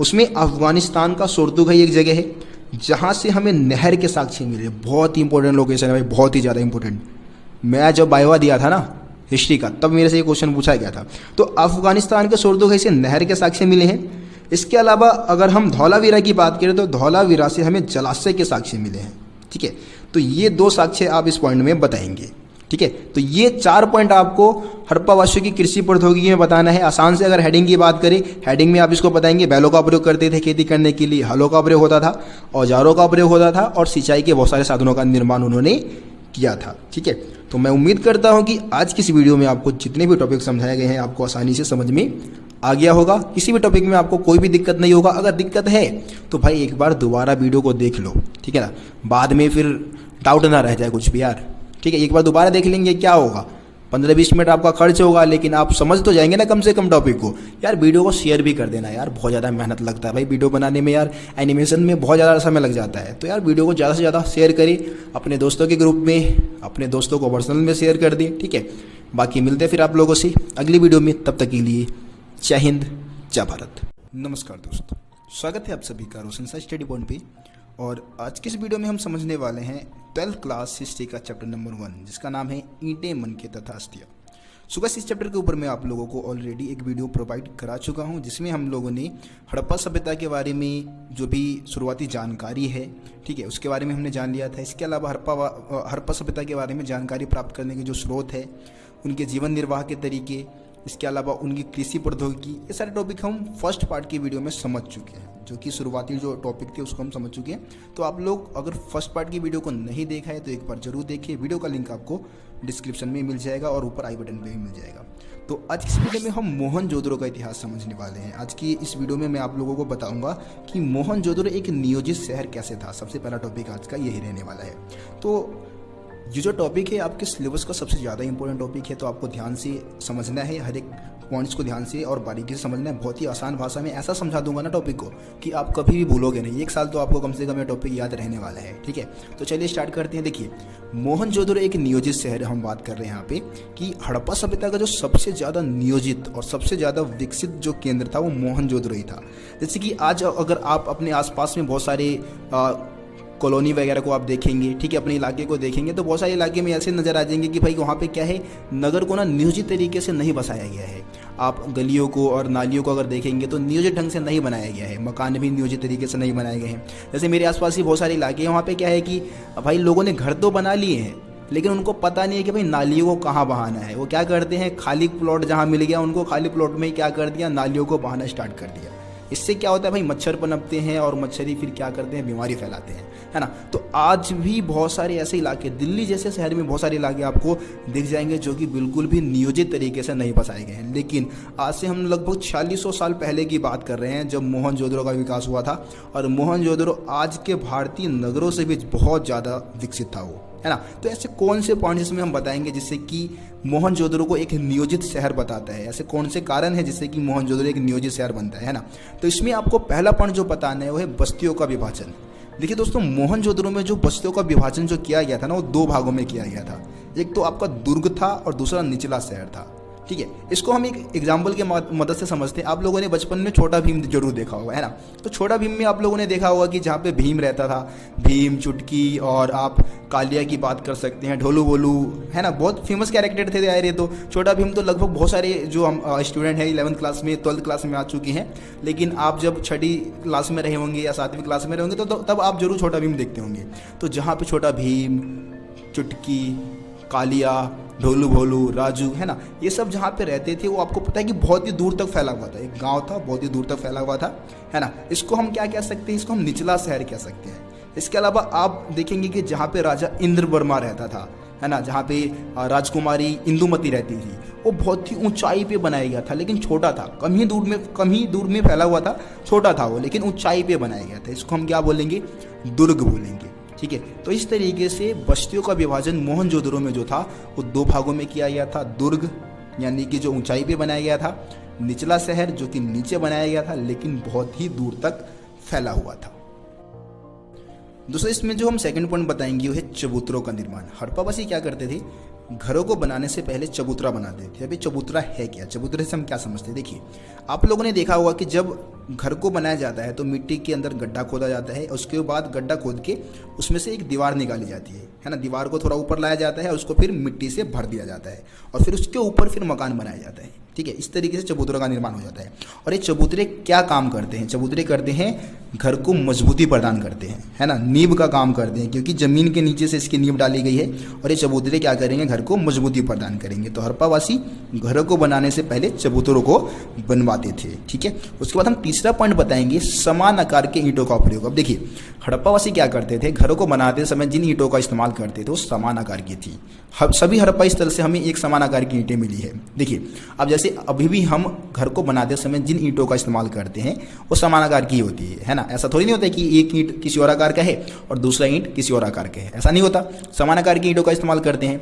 उसमें अफगानिस्तान का सोर्दुगाई एक जगह है जहाँ से हमें नहर के साक्ष्य मिले। बहुत ही इंपॉर्टेंट लोकेशन है भाई, बहुत ही ज़्यादा इंपॉर्टेंट। मैं जब बायोवा दिया था ना हिस्ट्री का, तब मेरे से ये क्वेश्चन पूछा गया था। तो अफगानिस्तान के सोर्दुगाई से नहर के साक्ष्य मिले हैं। इसके अलावा अगर हम धौलावीरा की बात करें तो धौलावीरा से हमें जलाशय के साक्ष्य मिले हैं। ठीक है, तो ये 2 साक्ष्य आप इस पॉइंट में बताएंगे। ठीक है, तो ये 4 पॉइंट आपको हड़प्पावासियों की कृषि प्रौद्योगिकी में बताना है। आसान से अगर हेडिंग की बात करें, हेडिंग में आप इसको बताएंगे बैलों का प्रयोग करते थे खेती करने के लिए, हलों का प्रयोग होता था, औजारों का प्रयोग होता था और सिंचाई के बहुत सारे साधनों का निर्माण उन्होंने किया था। ठीक है, तो मैं उम्मीद करता हूं कि आज की इस वीडियो में आपको जितने भी टॉपिक समझाए गए हैं आपको आसानी से समझ में आ गया होगा। किसी भी टॉपिक में आपको कोई भी दिक्कत नहीं होगा। अगर दिक्कत है तो भाई एक बार दोबारा वीडियो को देख लो। ठीक है ना, बाद में फिर डाउट ना रह जाए कुछ भी यार। ठीक है, एक बार दोबारा देख लेंगे, क्या होगा, 15-20 मिनट आपका खर्च होगा, लेकिन आप समझ तो जाएंगे ना कम से कम टॉपिक को। यार वीडियो को शेयर भी कर देना यार, बहुत ज़्यादा मेहनत लगता है भाई वीडियो बनाने में यार, एनिमेशन में बहुत ज़्यादा समय लग जाता है। तो यार वीडियो को ज़्यादा से ज़्यादा शेयर करिए अपने दोस्तों के ग्रुप में, अपने दोस्तों को पर्सनल में शेयर कर दिए। ठीक है, बाकी मिलते हैं फिर आप लोगों से अगली वीडियो में। तब तक के लिए जय हिंद, जय भारत। नमस्कार दोस्तों, स्वागत है आप सभी का रोशन सा स्टडी पॉइंट पे। और आज की इस वीडियो में हम समझने वाले हैं 12th क्लास हिस्ट्री का चैप्टर नंबर 1, जिसका नाम है ईंटें, मनके तथा अस्थियां। सो गाइस, इस चैप्टर के ऊपर मैं आप लोगों को ऑलरेडी एक वीडियो प्रोवाइड करा चुका हूं, जिसमें हम लोगों ने हड़प्पा सभ्यता के बारे में जो भी शुरुआती जानकारी है, ठीक है, उसके बारे में हमने जान लिया था। इसके अलावा हड़प्पा सभ्यता के बारे में जानकारी प्राप्त करने के जो स्रोत है, उनके जीवन निर्वाह के तरीके, इसके अलावा उनकी कृषि प्रौद्योगिकी, ये सारे टॉपिक हम फर्स्ट पार्ट की वीडियो में समझ चुके हैं। जो कि शुरुआती जो टॉपिक थे उसको हम समझ चुके हैं। तो आप लोग अगर फर्स्ट पार्ट की वीडियो को नहीं देखा है तो एक बार जरूर देखिए। वीडियो का लिंक आपको डिस्क्रिप्शन में मिल जाएगा और ऊपर आई बटन पे भी मिल जाएगा। तो आज की इस वीडियो में हम मोहनजोदड़ो का इतिहास समझने वाले हैं। आज की इस वीडियो में मैं आप लोगों को बताऊंगा कि मोहनजोदड़ो एक नियोजित शहर कैसे था। सबसे पहला टॉपिक आज का यही रहने वाला है। तो ये जो टॉपिक है आपके सिलेबस का सबसे ज़्यादा इंपॉर्टेंट टॉपिक है, तो आपको ध्यान से समझना है, हर एक पॉइंट्स को ध्यान से और बारीकी से समझना है। बहुत ही आसान भाषा में ऐसा समझा दूंगा ना टॉपिक को कि आप कभी भी भूलोगे नहीं। 1 साल तो आपको कम से कम ये टॉपिक याद रहने वाला है। ठीक है, तो चलिए स्टार्ट करते हैं। देखिए, मोहनजोदड़ो एक नियोजित शहर हम बात कर रहे हैं यहाँ पे कि हड़प्पा सभ्यता का जो सबसे ज़्यादा नियोजित और सबसे ज़्यादा विकसित जो केंद्र था वो मोहनजोदड़ो ही था। जैसे कि आज अगर आप अपने आसपास में बहुत सारे कॉलोनी वगैरह को आप देखेंगे, ठीक है, अपने इलाके को देखेंगे, तो बहुत सारे इलाके में ऐसे नज़र आ जाएंगे कि भाई वहाँ पे क्या है, नगर को ना नियोजित तरीके से नहीं बसाया गया है। आप गलियों को और नालियों को अगर देखेंगे तो नियोजित ढंग से नहीं बनाया गया है। मकान भी नियोजित तरीके से नहीं बनाए गए हैं। जैसे मेरे आसपास ही बहुत सारे इलाके हैं, वहाँ पे क्या है कि भाई लोगों ने घर तो बना लिए हैं, लेकिन उनको पता नहीं है कि भाई नालियों को कहाँ बहाना है। वो क्या करते हैं, खाली प्लॉट जहाँ मिल गया उनको खाली प्लॉट में ही क्या कर दिया, नालियों को बहाना स्टार्ट कर दिया। इससे क्या होता है भाई, मच्छर पनपते हैं और मच्छरी फिर क्या करते हैं, बीमारी फैलाते हैं, है ना। तो आज भी बहुत सारे ऐसे इलाके, दिल्ली जैसे शहर में बहुत सारे इलाके आपको दिख जाएंगे जो कि बिल्कुल भी नियोजित तरीके से नहीं बसाए गए हैं। लेकिन आज से हम लगभग 4600 साल पहले की बात कर रहे हैं जब मोहनजोदड़ो का विकास हुआ था। और मोहनजोदड़ो आज के भारतीय नगरों से भी बहुत ज़्यादा विकसित था वो, है ना। तो ऐसे कौन से पॉइंट इसमें हम बताएंगे जिससे कि मोहनजोदड़ो को एक नियोजित शहर बताता है। ऐसे कौन से कारण है जिससे कि मोहनजोदड़ो एक नियोजित शहर बनता है ना। तो इसमें आपको पहला पॉइंट जो बताना है वो है बस्तियों का विभाजन। देखिए दोस्तों, मोहनजोदड़ो में जो बस्तियों का विभाजन जो किया गया था ना, वो 2 भागों में किया गया था। एक तो आपका दुर्ग था और दूसरा निचला शहर था। ठीक है, इसको हम एक एग्जाम्पल के मदद से समझते हैं। आप लोगों ने बचपन में छोटा भीम जरूर देखा होगा, है ना। तो छोटा भीम में आप लोगों ने देखा होगा कि जहाँ पे भीम रहता था, भीम, चुटकी, और आप कालिया की बात कर सकते हैं, ढोलू बोलू, है ना, बहुत फेमस कैरेक्टर थे यार ये। तो छोटा भीम तो लगभग बहुत सारे जो हम स्टूडेंट हैं 11th क्लास में, 12th क्लास में आ चुकी हैं। लेकिन आप जब 6ठी क्लास में रहे होंगे या 7वीं क्लास में रहे होंगे तो तब आप जरूर छोटा भीम देखते होंगे। तो जहाँ पे छोटा भीम, चुटकी, कालिया, ढोलू भोलू, राजू, है ना, ये सब जहाँ पे रहते थे वो आपको पता है कि बहुत ही दूर तक फैला हुआ था। एक गांव था, बहुत ही दूर तक फैला हुआ था, है ना। इसको हम क्या कह सकते हैं, इसको हम निचला शहर कह सकते हैं। इसके अलावा आप देखेंगे कि जहाँ पे राजा इंद्रवर्मा रहता था, है ना, जहाँ पे राजकुमारी इंदुमती रहती थी, वो बहुत ही ऊंचाई पे बनाया गया था, लेकिन छोटा था, कम ही दूर में फैला हुआ था, छोटा था वो, लेकिन ऊंचाई पे बनाया गया था। इसको हम क्या बोलेंगे, दुर्ग बोलेंगे। ठीक है, तो इस तरीके से बस्तियों का विभाजन मोहनजोदड़ो में जो था वो 2 भागों में किया गया था। दुर्ग यानी कि जो ऊंचाई पे बनाया गया था, निचला शहर जो कि नीचे बनाया गया था लेकिन बहुत ही दूर तक फैला हुआ था। दोस्तों, इसमें जो हम सेकंड पॉइंट बताएंगे वो है चबूतरों का निर्माण। हड़प्पावासी क्या करते थे, घरों को बनाने से पहले चबूतरा बनाते थे। अभी चबूतरा है क्या, चबूतरे से हम क्या समझते हैं? देखिए, आप लोगों ने देखा होगा कि जब घर को बनाया जाता है तो मिट्टी के अंदर गड्ढा खोदा जाता है, उसके बाद गड्ढा खोद के उसमें से एक दीवार निकाली जाती है ना। दीवार को थोड़ा ऊपर लाया जाता है, उसको फिर मिट्टी से भर दिया जाता है और फिर उसके ऊपर फिर मकान बनाया जाता है। ठीक है, इस तरीके से चबूतरा का निर्माण हो जाता है। और ये चबूतरे क्या काम करते हैं? चबूतरे करते हैं घर को मजबूती प्रदान करते हैं, है ना, नींव का काम करते हैं, क्योंकि जमीन के नीचे से इसकी नींव डाली गई है और ये चबूतरे क्या करेंगे? घर को मजबूती प्रदान करेंगे। तो हड़प्पावासी घरों को बनाने से पहले चबूतरों को बनवाते थे। ठीक है, उसके बाद हम तीसरा पॉइंट बताएंगे, समान आकार के ईंटों का प्रयोग। अब देखिए, हड़प्पावासी क्या करते थे? घरों को बनाते समय जिन ईंटों का इस्तेमाल करते थे वो समान आकार की थी। सभी हड़प्पा स्थल से हमें एक समान आकार की ईंटें मिली है। देखिए, अब जैसे अभी भी हम घर को बनाते समय जिन ईंटों का इस्तेमाल करते हैं वो समान आकार की होती है ना। ऐसा थोड़ी नहीं होता है कि एक ईंट किसी और आकार का है और दूसरा ईंट किसी और आकार का है, ऐसा नहीं होता। समान आकार की ईंटों का इस्तेमाल करते हैं।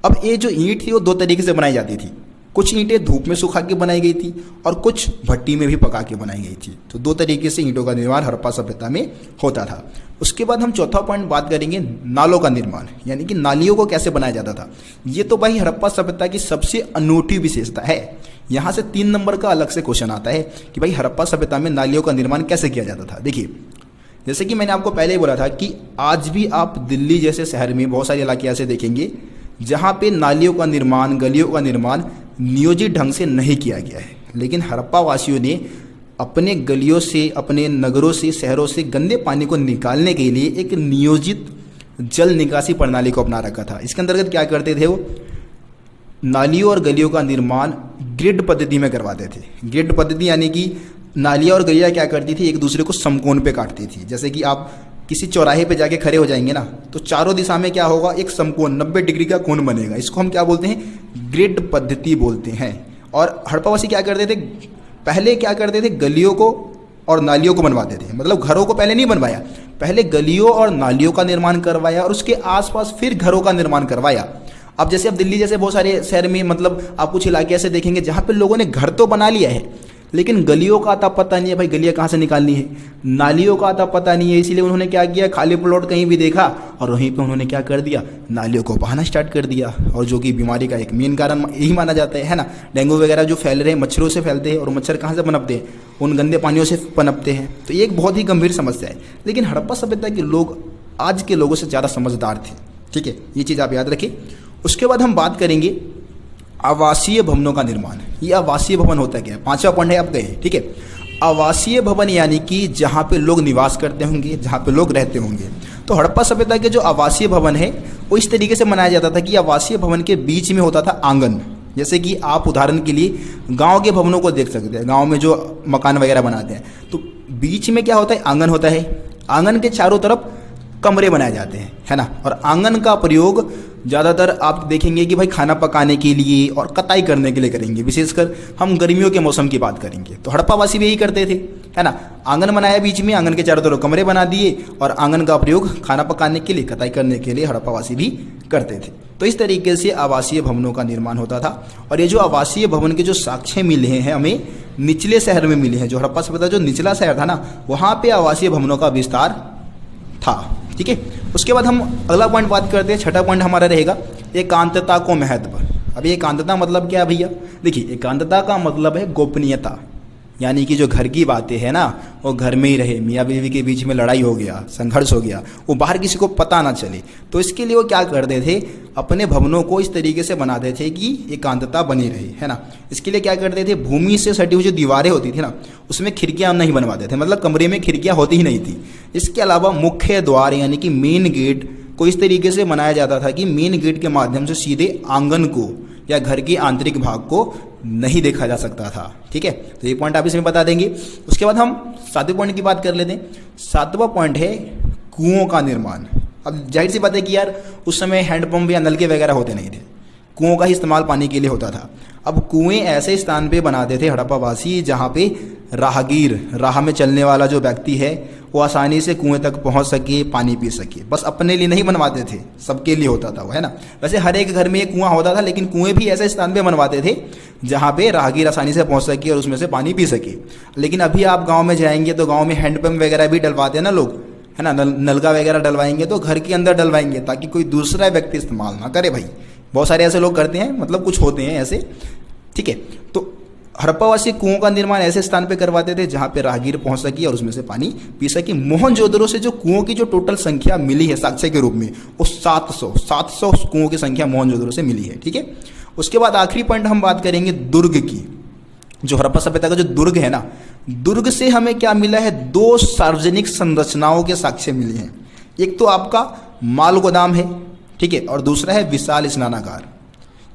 अब ये जो ईंट थी वो दो तरीके से बनाई जाती थी। कुछ ईंटें धूप में सुखा के बनाई गई थी और कुछ भट्टी में भी पका के बनाई गई थी। तो दो तरीके से ईंटों का निर्माण हड़प्पा सभ्यता में होता था। उसके बाद हम चौथा पॉइंट बात करेंगे, नालों का निर्माण, यानी कि नालियों को कैसे बनाया जाता था। ये तो भाई हड़प्पा सभ्यता की सबसे अनूठी विशेषता है। यहाँ से 3 नंबर का अलग से क्वेश्चन आता है कि भाई हड़प्पा सभ्यता में नालियों का निर्माण कैसे किया जाता था। देखिए, जैसे कि मैंने आपको पहले ही बोला था कि आज भी आप दिल्ली जैसे शहर में बहुत सारे इलाके ऐसे देखेंगे जहाँ पे नालियों का निर्माण, गलियों का निर्माण नियोजित ढंग से नहीं किया गया है। लेकिन हड़प्पा वासियों ने अपने गलियों से, अपने नगरों से, शहरों से गंदे पानी को निकालने के लिए एक नियोजित जल निकासी प्रणाली को अपना रखा था। इसके अंतर्गत क्या करते थे? वो नालियों और गलियों का निर्माण ग्रिड पद्धति में करवाते थे। ग्रिड पद्धति यानी कि नालियाँ और गलियाँ क्या करती थी? एक दूसरे को समकोण पे काटती थी। जैसे कि आप किसी चौराहे पे जाके खड़े हो जाएंगे ना, तो चारों दिशा में क्या होगा? एक समकोण 90 डिग्री का कोण बनेगा। इसको हम क्या बोलते हैं? ग्रिड पद्धति बोलते हैं। और हड़प्पावासी क्या करते थे? पहले क्या करते थे? गलियों को और नालियों को बनवाते थे। मतलब घरों को पहले नहीं बनवाया, पहले गलियों और नालियों का निर्माण करवाया और उसके आसपास फिर घरों का निर्माण करवाया। अब जैसे अब दिल्ली जैसे बहुत सारे शहर में, मतलब आप कुछ इलाके ऐसे देखेंगे जहाँ पे लोगों ने घर तो बना लिया है लेकिन गलियों का आता पता नहीं है। भाई गलियाँ कहाँ से निकालनी है, नालियों का आता पता नहीं है। इसीलिए उन्होंने क्या किया? खाली प्लॉट कहीं भी देखा और वहीं पे उन्होंने क्या कर दिया? नालियों को बहाना स्टार्ट कर दिया। और जो कि बीमारी का एक मेन कारण यही माना जाता है ना। डेंगू वगैरह जो फैल रहे हैं मच्छरों से फैलते हैं और मच्छर कहाँ से पनपते हैं? उन गंदे पानियों से पनपते हैं। तो ये एक बहुत ही गंभीर समस्या है। लेकिन हड़प्पा सभ्यता के लोग आज के लोगों से ज़्यादा समझदार थे। ठीक है, ये चीज़ आप याद रखें। उसके बाद हम बात करेंगे आवासीय भवनों का निर्माण। ये आवासीय भवन होता क्या है? 5वां पॉइंट है, आप गए। ठीक है, आवासीय भवन यानी कि जहाँ पे लोग निवास करते होंगे, जहाँ पे लोग रहते होंगे। तो हड़प्पा सभ्यता के जो आवासीय भवन है वो इस तरीके से बनाया जाता था कि आवासीय भवन के बीच में होता था आंगन। जैसे कि आप उदाहरण के लिए गांव के भवनों को देख सकते हैं, गांव में जो मकान वगैरह बनाते हैं तो बीच में क्या होता है? आंगन होता है। आंगन के चारों तरफ कमरे बनाए जाते हैं, है ना। और आंगन का प्रयोग ज़्यादातर आप देखेंगे कि भाई खाना पकाने के लिए और कटाई करने के लिए करेंगे। विशेषकर हम गर्मियों के मौसम की बात करेंगे तो हड़प्पावासी भी यही करते थे, है ना। आंगन बनाया बीच में, आंगन के चारों तरफ कमरे बना दिए और आंगन का प्रयोग खाना पकाने के लिए, कटाई करने के लिए हड़प्पावासी भी करते थे। तो इस तरीके से आवासीय भवनों का निर्माण होता था। और ये जो आवासीय भवन के जो साक्ष्य मिले हैं हमें निचले शहर में मिले हैं। जो हड़प्पा सभ्यता जो निचला शहर था ना, वहाँ पे आवासीय भवनों का विस्तार था। ठीक है, उसके बाद हम अगला पॉइंट बात करते हैं। छठा पॉइंट हमारा रहेगा एकांतता को महत्व। अब एकांतता मतलब क्या है भैया? देखिए, एकांतता का मतलब है गोपनीयता, यानी कि जो घर की बातें हैं ना वो घर में ही रहे। मियाँ बीवी के बीच में लड़ाई हो गया, संघर्ष हो गया, वो बाहर किसी को पता ना चले। तो इसके लिए वो क्या करते थे? अपने भवनों को इस तरीके से बनाते थे कि एकांतता बनी रहे, है ना। इसके लिए क्या करते थे? भूमि से सटी हुई जो दीवारें होती थी ना उसमें खिड़कियाँ नहीं बनवाते थे, मतलब कमरे में खिड़कियाँ होती ही नहीं थी। इसके अलावा मुख्य द्वार यानी कि मेन गेट को इस तरीके से बनाया जाता था कि मेन गेट के माध्यम से सीधे आंगन को या घर के आंतरिक भाग को नहीं देखा जा सकता था। ठीक है, तो ये पॉइंट आप इसमें बता देंगे। उसके बाद हम 7वें पॉइंट की बात कर लेते हैं। 7वां पॉइंट है कुओं का निर्माण। अब जाहिर सी बात है कि यार उस समय हैंडपंप या नलके वगैरह होते नहीं थे, कुओं का ही इस्तेमाल पानी के लिए होता था। अब कुएं ऐसे स्थान पे बनाते थे हड़प्पावासी जहाँ पे राहगीर, राह में चलने वाला जो व्यक्ति है वो आसानी से कुएं तक पहुंच सके, पानी पी सके। बस अपने लिए नहीं बनवाते थे, सबके लिए होता था वो, है ना। वैसे हर एक घर में एक कुआं होता था, लेकिन कुएं भी ऐसे स्थान पे बनवाते थे जहाँ पे राहगीर आसानी से पहुंच सके और उसमें से पानी पी सके। लेकिन अभी आप गाँव में जाएंगे तो गाँव में हैंडपम्प वगैरह भी डलवाते हैं ना लोग, है ना। नलका वगैरह डलवाएंगे तो घर के अंदर डलवाएंगे ताकि कोई दूसरा व्यक्ति इस्तेमाल ना करे भाई, बहुत सारे ऐसे लोग करते हैं, मतलब कुछ होते हैं ऐसे, ठीक है। तो हड़प्पावासी कुओं का निर्माण ऐसे स्थान पे करवाते थे जहां पे राहगीर पहुंच सके और उसमें से पानी पी सके। मोहनजोदड़ो से जो कुओं की जो टोटल संख्या मिली है साक्ष्य के रूप में, वो 700 कुओं की संख्या मोहनजोदड़ो से मिली है, ठीक है। उसके बाद आखिरी पॉइंट हम बात करेंगे दुर्ग की। जो हड़प्पा सभ्यता का जो दुर्ग है ना, दुर्ग से हमें क्या मिला है, 2 सार्वजनिक संरचनाओं के साक्ष्य मिले हैं। एक तो आपका माल गोदाम है, ठीक है, और दूसरा है विशाल स्नानागार।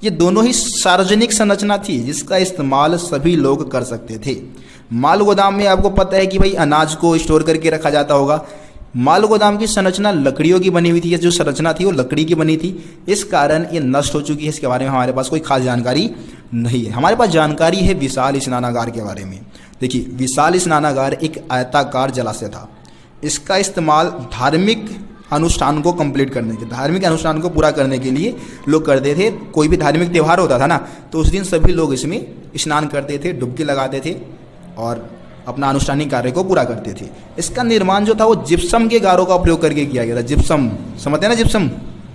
ये दोनों ही सार्वजनिक संरचना थी जिसका इस्तेमाल सभी लोग कर सकते थे। माल गोदाम में आपको पता है कि भाई अनाज को स्टोर करके रखा जाता होगा। माल गोदाम की संरचना लकड़ियों की बनी हुई थी, जो संरचना थी वो लकड़ी की बनी थी, इस कारण ये नष्ट हो चुकी है। इसके बारे में हमारे पास कोई खास जानकारी नहीं है। हमारे पास जानकारी है विशाल स्नानागार के बारे में। देखिए, विशाल स्नानागार एक आयताकार जलाशय था। इसका इस्तेमाल धार्मिक अनुष्ठान को कंप्लीट करने के, धार्मिक अनुष्ठान को पूरा करने के लिए लोग करते थे। कोई भी धार्मिक त्यौहार होता था ना, तो उस दिन सभी लोग इसमें स्नान करते थे, डुबकी लगाते थे और अपना अनुष्ठानिक कार्य को पूरा करते थे। इसका निर्माण जो था वो जिप्सम के गारों का उपयोग करके किया गया था। जिप्सम समझते हैं ना, जिप्सम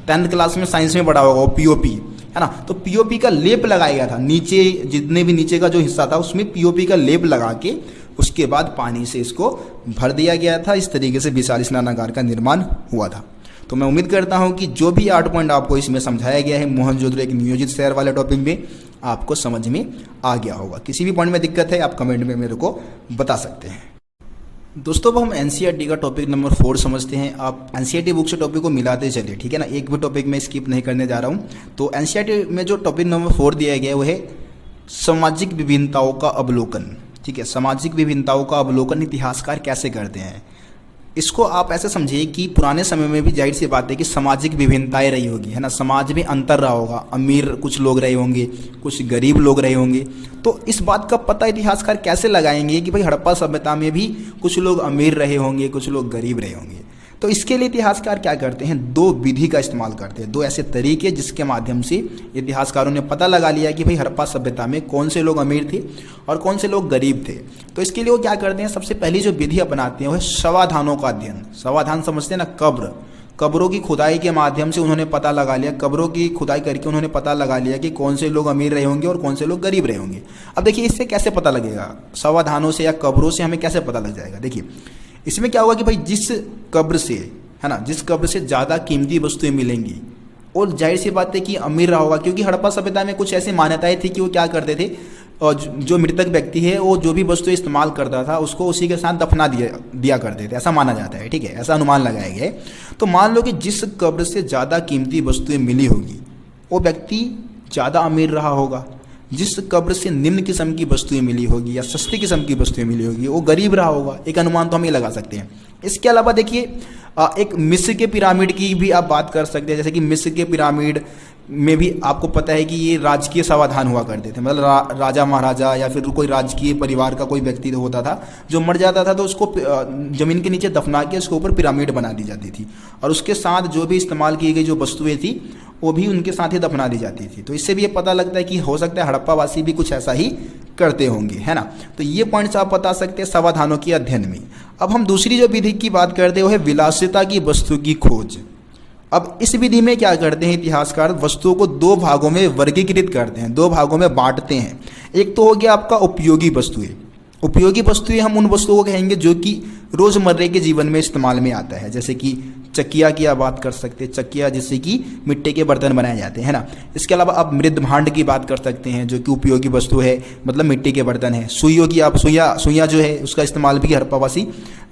10th क्लास में साइंस में पढ़ा होगा, वो पीओपी है ना। तो पीओपी का लेप लगाया गया था नीचे, जितने भी नीचे का जो हिस्सा था उसमें पीओपी का लेप लगा के उसके बाद पानी से इसको भर दिया गया था। इस तरीके से विशाल स्नानागार का निर्माण हुआ था। तो मैं उम्मीद करता हूं कि जो भी 8 पॉइंट आपको इसमें समझाया गया है मोहनजोदड़ो एक नियोजित शहर वाले टॉपिक में, आपको समझ में आ गया होगा। किसी भी पॉइंट में दिक्कत है आप कमेंट में मेरे को बता सकते हैं। दोस्तों, अब हम एनसीईआरटी का टॉपिक नंबर 4 समझते हैं। आप एनसीईआरटी बुक से टॉपिक को मिलाते चलिए, ठीक है ना, एक भी टॉपिक में स्किप नहीं करने जा रहा हूँ। तो एनसीईआरटी में जो टॉपिक नंबर 4 दिया गया है वो है सामाजिक विभिन्नताओं का अवलोकन, ठीक है। सामाजिक विभिन्नताओं का अवलोकन इतिहासकार कैसे करते हैं, इसको आप ऐसे समझिए कि पुराने समय में भी जाहिर सी बात है कि सामाजिक विभिन्नताएं रही होगी, है ना। समाज में अंतर रहा होगा, अमीर कुछ लोग रहे होंगे, कुछ गरीब लोग रहे होंगे। तो इस बात का पता इतिहासकार कैसे लगाएंगे कि भाई हड़प्पा सभ्यता में भी कुछ लोग अमीर रहे होंगे, कुछ लोग गरीब रहे होंगे। तो इसके लिए इतिहासकार क्या करते हैं, 2 विधि का इस्तेमाल करते हैं, 2 ऐसे तरीके जिसके माध्यम से इतिहासकारों ने पता लगा लिया कि भाई हड़प्पा सभ्यता में कौन से लोग अमीर थे और कौन से लोग गरीब थे। तो इसके लिए वो क्या करते हैं, सबसे पहली जो विधि अपनाते हैं वो है शवाधानों का अध्ययन। शवाधान समझते हैं ना, कब्रों की खुदाई के माध्यम से उन्होंने पता लगा लिया, कब्रों की खुदाई करके उन्होंने पता लगा लिया कि कौन से लोग अमीर रहे होंगे और कौन से लोग गरीब रहे होंगे। अब देखिए, इससे कैसे पता लगेगा, शवाधानों से या कब्रों से हमें कैसे पता लग जाएगा। देखिए, इसमें क्या होगा कि भाई जिस कब्र से, है ना, जिस कब्र से ज़्यादा कीमती वस्तुएं मिलेंगी और जाहिर सी बात है कि अमीर रहा होगा, क्योंकि हड़प्पा सभ्यता में कुछ ऐसी मान्यताएं थी कि वो क्या करते थे, और जो मृतक व्यक्ति है वो जो भी वस्तु इस्तेमाल करता था उसको उसी के साथ दफना दिया करते थे, ऐसा माना जाता है, ठीक है, ऐसा अनुमान लगाया गया है। तो मान लो कि जिस कब्र से ज़्यादा कीमती वस्तुएं मिली होगी वो व्यक्ति ज़्यादा अमीर रहा होगा, जिस कब्र से निम्न किस्म की वस्तुएं मिली होगी या सस्ती किस्म की वस्तुएं मिली होगी वो गरीब रहा होगा। एक अनुमान तो हम ये लगा सकते हैं। इसके अलावा देखिए, एक मिस्र के पिरामिड की भी आप बात कर सकते हैं। जैसे कि मिस्र के पिरामिड में भी आपको पता है कि ये राजकीय समाधान हुआ करते थे, मतलब राजा महाराजा या फिर कोई राजकीय परिवार का कोई व्यक्ति होता था जो मर जाता था तो उसको जमीन के नीचे दफना के उसके ऊपर पिरामिड बना दी जाती थी और उसके साथ जो भी इस्तेमाल की गई जो वस्तुएं थी वो भी उनके साथ ही दफना दी जाती थी। तो इससे भी ये पता लगता है कि हो सकता है हड़प्पा वासी भी कुछ ऐसा ही करते होंगे, है ना। तो ये पॉइंट्स आप बता सकते हैं समाधानों के अध्ययन में। अब हम दूसरी जो विधि की बात करते हैं वो है विलासिता की वस्तु की खोज। अब इस विधि में क्या करते हैं इतिहासकार, वस्तुओं को 2 भागों में वर्गीकृत करते हैं, 2 भागों में बांटते हैं। एक तो हो गया आपका उपयोगी वस्तुएं। उपयोगी वस्तुएं हम उन वस्तुओं को कहेंगे जो कि रोजमर्रे के जीवन में इस्तेमाल में आता है, जैसे कि चकिया की आप बात कर सकते हैं, चकिया जिससे कि मिट्टी के बर्तन बनाए जाते हैं, है ना। इसके अलावा आप मृद भांड की बात कर सकते हैं जो कि उपयोगी वस्तु है, मतलब मिट्टी के बर्तन है। सुइयों की आप सुइयाँ जो है उसका इस्तेमाल भी हड़प्पावासी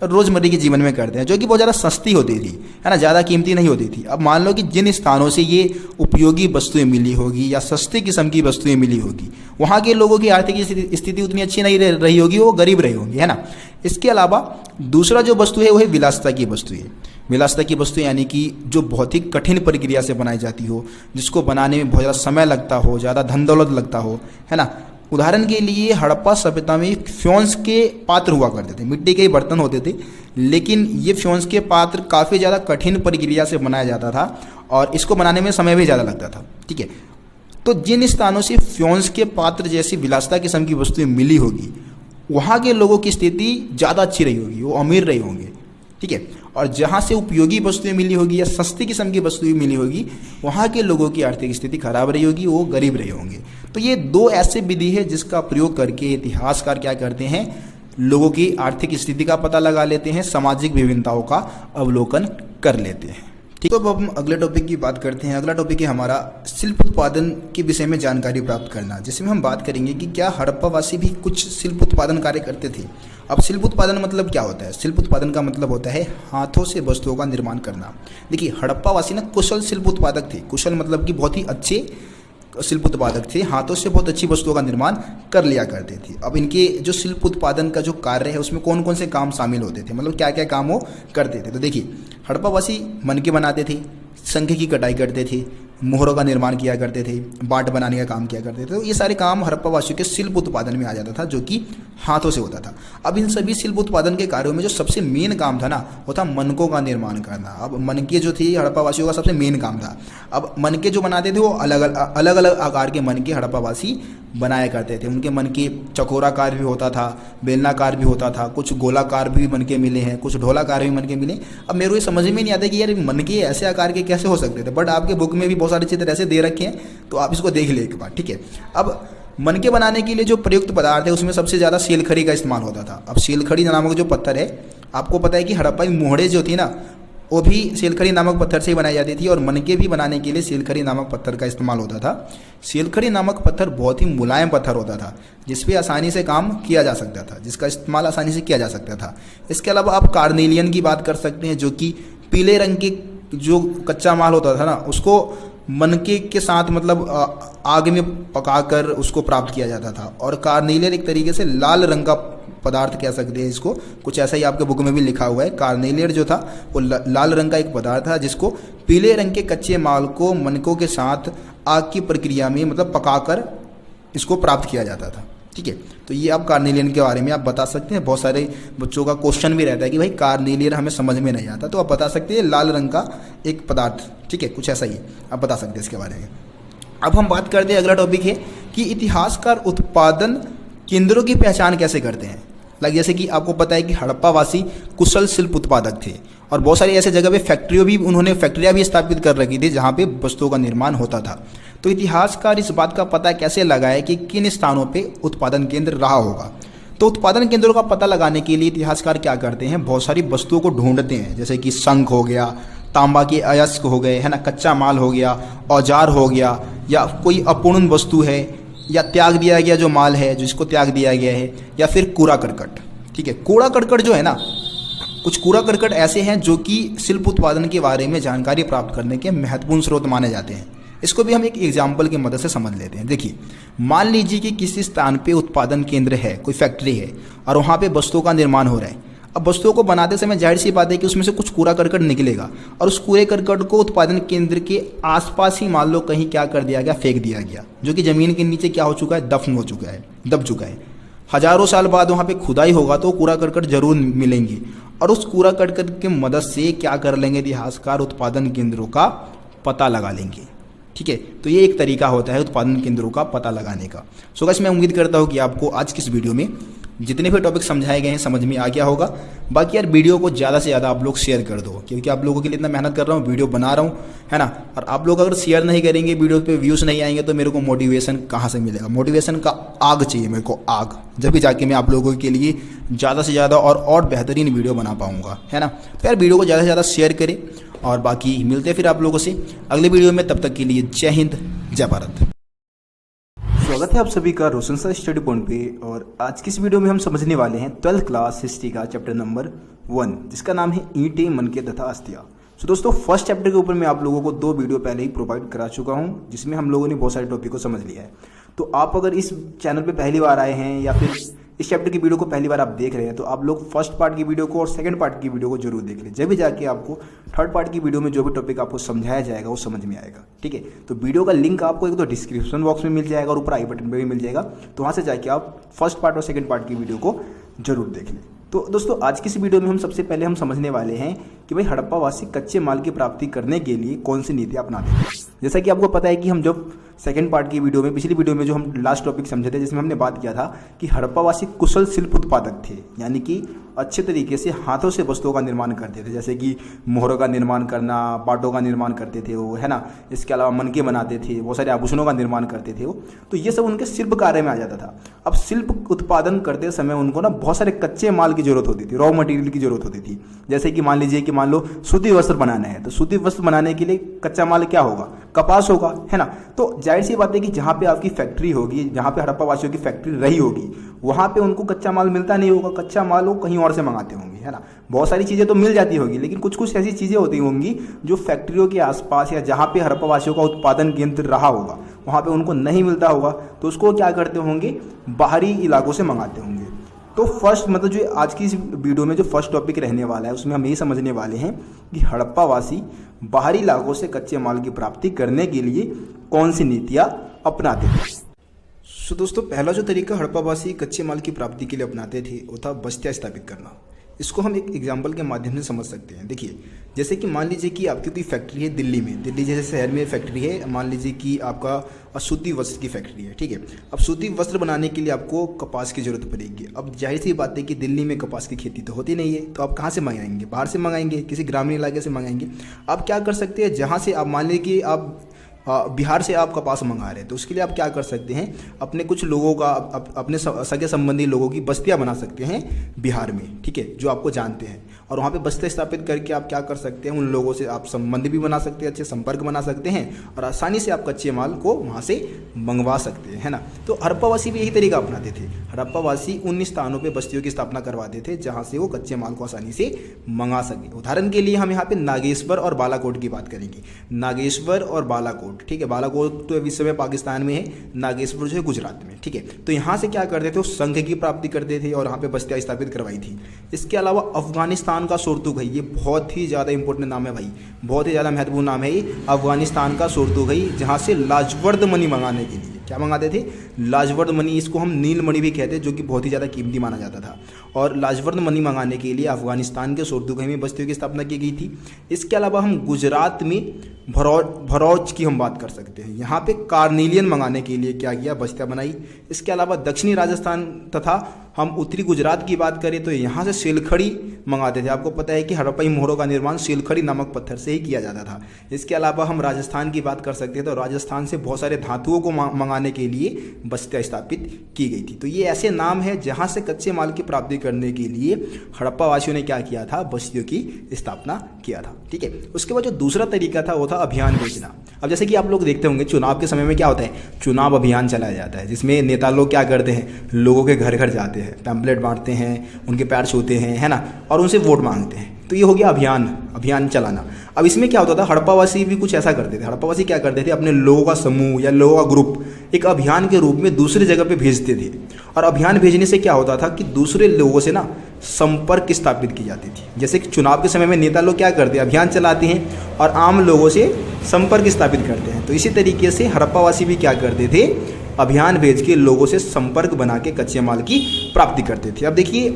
रोजमर्रे के जीवन में करते हैं, जो कि बहुत ज़्यादा सस्ती होती थी, है ना, ज़्यादा कीमती नहीं होती थी। अब मान लो कि जिन स्थानों से ये उपयोगी वस्तुएं मिली होगी या सस्ती किस्म की वस्तुएं मिली होगी वहाँ के लोगों की आर्थिक स्थिति उतनी अच्छी नहीं रही होगी, वो गरीब रहे होंगे, है ना। इसके अलावा दूसरा जो वस्तु है वो है विलासिता की वस्तुएं। विलासिता की वस्तु यानी कि जो बहुत ही कठिन प्रक्रिया से बनाई जाती हो, जिसको बनाने में बहुत ज़्यादा समय लगता हो, ज़्यादा धन दौलत लगता हो, है ना। उदाहरण के लिए हड़प्पा सभ्यता में फ्योंस के पात्र हुआ करते थे, मिट्टी के ही बर्तन होते थे, लेकिन ये फ्योंस के पात्र काफ़ी ज़्यादा कठिन प्रक्रिया से बनाया जाता था और इसको बनाने में समय भी ज़्यादा लगता था, ठीक है। तो जिन स्थानों से फ्योंस के पात्र जैसी विलासिता किस्म की वस्तुएं मिली होगी वहाँ के लोगों की स्थिति ज़्यादा अच्छी रही होगी, वो अमीर रहे होंगे, ठीक है। और जहाँ से उपयोगी वस्तुएं मिली होगी या सस्ती किस्म की वस्तुएं मिली होगी, वहाँ के लोगों की आर्थिक स्थिति खराब रही होगी, वो गरीब रहे होंगे। तो ये दो ऐसे विधि है जिसका प्रयोग करके इतिहासकार क्या करते हैं, लोगों की आर्थिक स्थिति का पता लगा लेते हैं, सामाजिक विभिन्नताओं का अवलोकन कर लेते हैं। ठीक, तो अब हम अगले टॉपिक की बात करते हैं। अगला टॉपिक है हमारा शिल्प उत्पादन के विषय में जानकारी प्राप्त करना, जिसमें हम बात करेंगे कि क्या हड़प्पावासी भी कुछ शिल्प उत्पादन कार्य करते थे। अब शिल्प उत्पादन मतलब क्या होता है? शिल्प उत्पादन का मतलब होता है हाथों से वस्तुओं का निर्माण करना। देखिए, हड़प्पावासी ना कुशल शिल्प उत्पादक थे। कुशल मतलब कि बहुत ही अच्छे शिल्प उत्पादक थे, हाथों से बहुत अच्छी वस्तुओं का निर्माण कर लिया करते थे। अब इनके जो शिल्प उत्पादन का जो कार्य है उसमें कौन कौन से काम शामिल होते थे, मतलब क्या क्या काम वो करते थे। तो देखिए, हड़प्पावासी मनके बनाते थे, शंख की कटाई करते थे, मोहरों का निर्माण किया करते थे, बाट बनाने का काम किया करते थे। तो ये सारे काम हड़प्पावासियों के शिल्प उत्पादन में आ जाता था, जो कि हाथों से होता था। अब इन सभी शिल्प उत्पादन के कार्यों में जो सबसे मेन काम था ना, वो था मनकों का निर्माण करना। अब मनके जो थी हड़प्पावासियों का सबसे मेन काम था। अब मनके जो बनाते थे वो अलग अलग आकार के मनके हड़प्पावासी बनाया करते थे। उनके मनके चकोराकार भी होता था, बेलनाकार भी होता था, कुछ गोलाकार भी मनके मिले हैं, कुछ ढोलाकार भी मनके मिले। अब मेरे को ये समझ में नहीं आता कि यार मनके ऐसे आकार के कैसे हो सकते थे, बट आपके बुक में भी बहुत सारे चित्र ऐसे दे रखे हैं, तो आप इसको देख ले एक बार। ठीक है, अब मनके बनाने के लिए जो प्रयुक्त पदार्थ है उसमें सबसे ज़्यादा सीलखड़ी का इस्तेमाल होता था। अब सीलखड़ी नामक जो पत्थर है, आपको पता है कि हड़प्पा में मोहड़े जो थी ना, वो भी सीलखड़ी नामक पत्थर से ही बनाई जाती थी, और मनके भी बनाने के लिए सीलखड़ी नामक पत्थर का इस्तेमाल होता था। सीलखड़ी नामक पत्थर बहुत ही मुलायम पत्थर होता था, जिस पे आसानी से काम किया जा सकता था, जिसका इस्तेमाल आसानी से किया जा सकता था। इसके अलावा आप कार्नेलियन की बात कर सकते हैं, जो कि पीले रंग के जो कच्चा माल होता था ना, उसको मनके के साथ मतलब आग में पकाकर उसको प्राप्त किया जाता था। और कार्नेलियन एक तरीके से लाल रंग का पदार्थ कह सकते हैं इसको, कुछ ऐसा ही आपके बुक में भी लिखा हुआ है। कार्नेलियर जो था वो लाल रंग का एक पदार्थ था, जिसको पीले रंग के कच्चे माल को मनकों के साथ आग की प्रक्रिया में मतलब पकाकर इसको प्राप्त किया जाता था। ठीक है, तो ये आप कार्नेलियन के बारे में आप बता सकते हैं। बहुत सारे बच्चों का क्वेश्चन भी रहता है कि भाई कार्नेलियन हमें समझ में नहीं आता, तो आप बता सकते हैं लाल रंग का एक पदार्थ। ठीक है, कुछ ऐसा ही आप बता सकते हैं इसके बारे में। अब हम बात करते हैं, अगला टॉपिक है कि इतिहासकार उत्पादन केंद्रों की पहचान कैसे करते हैं। जैसे कि आपको पता है कि हड़प्पावासी कुशल शिल्प उत्पादक थे, और बहुत सारी ऐसे जगह पे फैक्ट्रियाँ भी स्थापित कर रखी थी जहाँ पे वस्तुओं का निर्माण होता था। तो इतिहासकार इस बात का पता कैसे लगाए कि किन स्थानों पे उत्पादन केंद्र रहा होगा। तो उत्पादन केंद्रों का पता लगाने के लिए इतिहासकार क्या करते हैं, बहुत सारी वस्तुओं को ढूंढते हैं, जैसे कि शंख हो गया, तांबा के अयस्क हो गए, है ना, कच्चा माल हो गया, औजार हो गया, या कोई अपूर्ण वस्तु है, या त्याग दिया गया जो माल है जिसको त्याग दिया गया है, या फिर कूड़ा करकट। ठीक है, कूड़ा करकट जो है ना, कुछ कूड़ा करकट ऐसे हैं जो कि शिल्प उत्पादन के बारे में जानकारी प्राप्त करने के महत्वपूर्ण स्रोत माने जाते हैं। इसको भी हम एक एग्जाम्पल की मदद से समझ लेते हैं। देखिए, मान लीजिए कि किसी स्थान पे उत्पादन केंद्र है, कोई फैक्ट्री है, और वहाँ पे वस्तुओं का निर्माण हो रहा है। अब वस्तुओं को बनाते समय जाहिर सी बात है कि उसमें से कुछ कूड़ा करकट निकलेगा, और उस कूड़े करकट को उत्पादन केंद्र के आसपास ही मान लो कहीं क्या कर दिया गया, फेंक दिया गया, जो कि ज़मीन के नीचे क्या हो चुका है, दफन हो चुका है, दब चुका है। हजारों साल बाद वहाँ पे खुदाई होगा तो कूड़ा करकट जरूर मिलेंगे, और उस कूड़ा करकट की मदद से क्या कर लेंगे इतिहासकार, उत्पादन केंद्रों का पता लगा लेंगे। ठीक है, तो ये एक तरीका होता है उत्पादन केंद्रों का पता लगाने का। सो गाइस, मैं उम्मीद करता हूँ कि आपको आज की इस वीडियो में जितने भी टॉपिक समझाए गए हैं समझ में आ गया होगा। बाकी यार, वीडियो को ज़्यादा से ज़्यादा आप लोग शेयर कर दो, क्योंकि आप लोगों के लिए इतना मेहनत कर रहा हूँ, वीडियो बना रहा हूँ, है ना। और आप लोग अगर शेयर नहीं करेंगे, वीडियो पे व्यूज़ नहीं आएंगे, तो मेरे को मोटिवेशन कहाँ से मिलेगा। मोटिवेशन का आग चाहिए मेरे को, आग, जब भी जाके मैं आप लोगों के लिए ज़्यादा से ज़्यादा और बेहतरीन वीडियो बना पाऊँगा, है ना। तो यार, वीडियो को ज़्यादा से ज़्यादा शेयर करें, और बाकी मिलते हैं फिर आप लोगों से अगले वीडियो में। तब तक के लिए जय हिंद, जय भारत। स्वागत है आप सभी का रोशन सर स्टडी पॉइंट पे, और आज की इस वीडियो में हम समझने वाले हैं 12th क्लास हिस्ट्री का चैप्टर नंबर 1, जिसका नाम है ईंटें, मनके तथा अस्थियां। सो दोस्तों, फर्स्ट चैप्टर के ऊपर मैं आप लोगों को 2 वीडियो पहले ही प्रोवाइड करा चुका हूं, जिसमें हम लोगों ने बहुत सारे टॉपिक को समझ लिया है। तो आप अगर इस चैनल पर पहली बार आए हैं, या फिर इस चैप्टर की वीडियो को पहली बार आप देख रहे हैं, तो आप लोग फर्स्ट पार्ट की वीडियो को और सेकंड पार्ट की वीडियो को जरूर देख लें। जब भी जाके आपको थर्ड पार्ट की वीडियो में जो भी टॉपिक आपको समझाया जाएगा वो समझ में आएगा। ठीक है, तो वीडियो का लिंक आपको एक तो डिस्क्रिप्शन बॉक्स में मिल जाएगा और ऊपर आई बटन पर भी मिल जाएगा, तो वहाँ से जाके आप फर्स्ट पार्ट और सेकंड पार्ट की वीडियो को जरूर देख लें। तो दोस्तों, आज की इस वीडियो में हम सबसे पहले हम समझने वाले हैं कि भाई हड़प्पावासी कच्चे माल की प्राप्ति करने के लिए कौन सी नीतियाँ अपनाते हैं। जैसा कि आपको पता है कि हम जब सेकंड पार्ट की वीडियो में, पिछली वीडियो में जो हम लास्ट टॉपिक समझे थे, जिसमें हमने बात किया था कि हड़प्पावासी कुशल शिल्प उत्पादक थे, यानी कि अच्छे तरीके से हाथों से वस्तुओं का निर्माण करते थे, जैसे कि मोहरों का निर्माण करना, पाटों का निर्माण करते थे वो, है ना। इसके अलावा मनके बनाते थे, बहुत सारे आभूषणों का निर्माण करते थे वो। तो ये सब उनके शिल्प कार्य में आ जाता था। अब शिल्प उत्पादन करते समय उनको ना बहुत सारे कच्चे माल की जरूरत होती थी, रॉ मटेरियल की जरूरत होती थी। जैसे कि मान लीजिए कि मान लो सूती वस्त्र बनाना है, तो सूती वस्त्र बनाने के लिए कच्चा माल क्या होगा, कपास होगा, है ना। तो जाहिर सी बात है कि जहाँ पे आपकी फैक्ट्री होगी, जहाँ पे हड़प्पावासियों की फैक्ट्री रही होगी, वहाँ पे उनको कच्चा माल मिलता नहीं होगा, कच्चा माल वो कहीं और से मंगाते होंगे, है ना। बहुत सारी चीज़ें तो मिल जाती होगी, लेकिन कुछ कुछ ऐसी चीज़ें होती होंगी जो फैक्ट्रियों के आसपास या जहाँ पे हड़प्पावासियों का उत्पादन केंद्र रहा होगा वहाँ पे उनको नहीं मिलता होगा, तो उसको क्या करते होंगे, बाहरी इलाकों से मंगाते होंगे। तो फर्स्ट मतलब जो आज की इस वीडियो में जो फर्स्ट टॉपिक रहने वाला है, उसमें हम यही समझने वाले हैं कि हड़प्पावासी बाहरी इलाकों से कच्चे माल की प्राप्ति करने के लिए कौन सी नीतियाँ अपनाते थे। सो दोस्तों, पहला जो तरीका हड़प्पावासी कच्चे माल की प्राप्ति के लिए अपनाते थे वो था बस्तियाँ स्थापित करना। इसको हम एक एग्जाम्पल के माध्यम से समझ सकते हैं। देखिए, जैसे कि मान लीजिए कि आपकी कोई फैक्ट्री है दिल्ली में, दिल्ली जैसे शहर में फैक्ट्री है, मान लीजिए कि आपका सूती वस्त्र की फैक्ट्री है, ठीक है। अब सूती वस्त्र बनाने के लिए आपको कपास की जरूरत पड़ेगी। अब जाहिर सी बात है कि दिल्ली में कपास की खेती तो होती नहीं है, तो आप कहाँ से मंगाएंगे, बाहर से मंगाएंगे, किसी ग्रामीण इलाके से मंगाएंगे। आप क्या कर सकते हैं, जहाँ से आप मान लीजिए कि आप बिहार से आप कपास मंगा रहे हैं, तो उसके लिए आप क्या कर सकते हैं, अपने कुछ लोगों का, अपने सगे संबंधी लोगों की बस्तियां बना सकते हैं बिहार में, ठीक है, जो आपको जानते हैं। और वहाँ पे बस्तियां स्थापित करके आप क्या कर सकते हैं, उन लोगों से आप संबंध भी बना सकते हैं, अच्छे संपर्क बना सकते हैं, और आसानी से आप कच्चे माल को वहाँ से मंगवा सकते हैं, है ना। तो हड़प्पावासी भी यही तरीका अपनाते थे। हड़प्पावासी उन स्थानों पर बस्तियों की स्थापना करवाते थे जहाँ से वो कच्चे माल को आसानी से मंगा सके। उदाहरण के लिए हम यहाँ पे नागेश्वर और बालाकोट की बात करेंगे। नागेश्वर और बालाकोट, ठीक है, बालाकोट तो इस समय पाकिस्तान में है, नागेश्वर जो है गुजरात में, ठीक है। तो यहाँ से क्या करते थे, वो संघ की प्राप्ति करते थे और यहाँ पे बस्तियाँ स्थापित करवाई थी। इसके अलावा अफगानिस्तान का सोर्तुगई, ये बहुत ही ज़्यादा इंपॉर्टेंट नाम है भाई, बहुत ही ज़्यादा महत्वपूर्ण नाम है ये, अफगानिस्तान का सोर्तुगई, जहाँ से लाजवर्द मणि मंगाने के लिए क्या मंगाते थे, लाजवर्द मणि। इसको हम नील मणि भी कहते हैं, जो कि बहुत ही ज़्यादा कीमती माना जाता था। और लाजवर्द मणि मंगाने के लिए अफगानिस्तान के सोर्तुगई में बस्तियों की स्थापना की गई थी। इसके अलावा हम गुजरात में भरौच की हम बात कर सकते हैं, यहाँ पे कार्नेलियन मंगाने के लिए क्या किया, बस्तियाँ बनाई। इसके अलावा दक्षिणी राजस्थान तथा हम उत्तरी गुजरात की बात करें तो यहाँ से सिलखड़ी मंगाते थे। आपको पता है कि हड़प्पाई मोहरों का निर्माण सिलखड़ी नामक पत्थर से ही किया जाता था। इसके अलावा हम राजस्थान की बात कर सकते हैं, तो राजस्थान से बहुत सारे धातुओं को मंगाने के लिए बस्तियाँ स्थापित की गई थी। तो ये ऐसे नाम है जहाँ से कच्चे माल की प्राप्ति करने के लिए हड़प्पावासियों ने क्या किया था, बस्तियों की स्थापना किया था, ठीक है। उसके बाद जो दूसरा तरीका था वो था अभियान भेजना। अब जैसे कि आप लोग देखते होंगे चुनाव के समय में क्या होता है, चुनाव अभियान चलाया जाता है, जिसमें नेता लोग क्या करते हैं, लोगों के घर घर जाते हैं, पैम्पलेट बांटते हैं, उनके पैर छूते हैं, है ना, और उनसे वोट मांगते हैं। तो ये हो गया अभियान चलाना। अब इसमें क्या होता था, हड़प्पावासी भी कुछ ऐसा करते थे। हड़प्पावासी क्या करते थे, अपने लोगों का समूह या लोगों का ग्रुप एक अभियान के रूप में दूसरी जगह पे भेजते थे। और अभियान भेजने से क्या होता था कि दूसरे लोगों से ना संपर्क स्थापित की जाती थी। जैसे कि चुनाव के समय में नेता लोग क्या करते हैं, अभियान चलाते हैं और आम लोगों से संपर्क स्थापित करते हैं। तो इसी तरीके से हड़प्पावासी भी क्या करते थे, अभियान भेज के लोगों से संपर्क बना के कच्चे माल की प्राप्ति करते थे। अब देखिए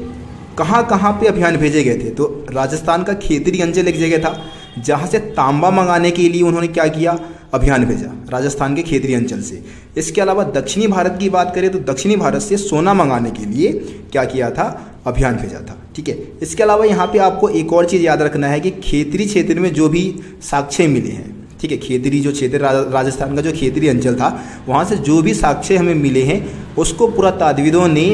कहाँ कहाँ पे अभियान भेजे गए थे, तो राजस्थान का खेतरी अंचल एक जगह था जहाँ से तांबा मंगाने के लिए उन्होंने क्या किया, अभियान भेजा, राजस्थान के खेतरी अंचल से। इसके अलावा दक्षिणी भारत की बात करें तो दक्षिणी भारत से सोना मंगाने के लिए क्या किया था, अभियान भेजा था, ठीक है। इसके अलावा यहाँ पे आपको एक और चीज़ याद रखना है कि खेतरी क्षेत्र में जो भी साक्ष्य मिले हैं, ठीक है, खेतरी जो क्षेत्र राजस्थान का जो खेतरी अंचल था, वहाँ से जो भी साक्ष्य हमें मिले हैं उसको पुरातात्विदों ने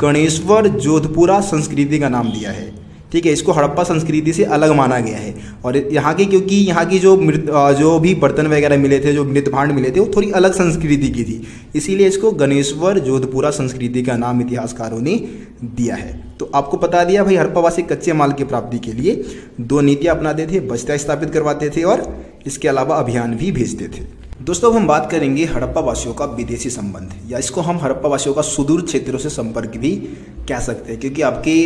गणेश्वर जोधपुरा संस्कृति का नाम दिया है, ठीक है। इसको हड़प्पा संस्कृति से अलग माना गया है। और यहाँ के क्योंकि यहाँ की जो भी बर्तन वगैरह मिले थे, जो मृत भांड मिले थे, वो थोड़ी अलग संस्कृति की थी, इसीलिए इसको गणेश्वर जोधपुरा संस्कृति का नाम इतिहासकारों ने दिया है। तो आपको बता दिया भाई, हड़प्पावासी कच्चे माल की प्राप्ति के लिए दो नीतियाँ अपनाते थे, बस्तियाँ स्थापित करवाते थे और इसके अलावा अभियान भी भेजते थे। दोस्तों अब हम बात करेंगे हड़प्पावासियों का विदेशी संबंध, या इसको हम हड़प्पावासियों का सुदूर क्षेत्रों से संपर्क भी कह सकते हैं, क्योंकि आपकी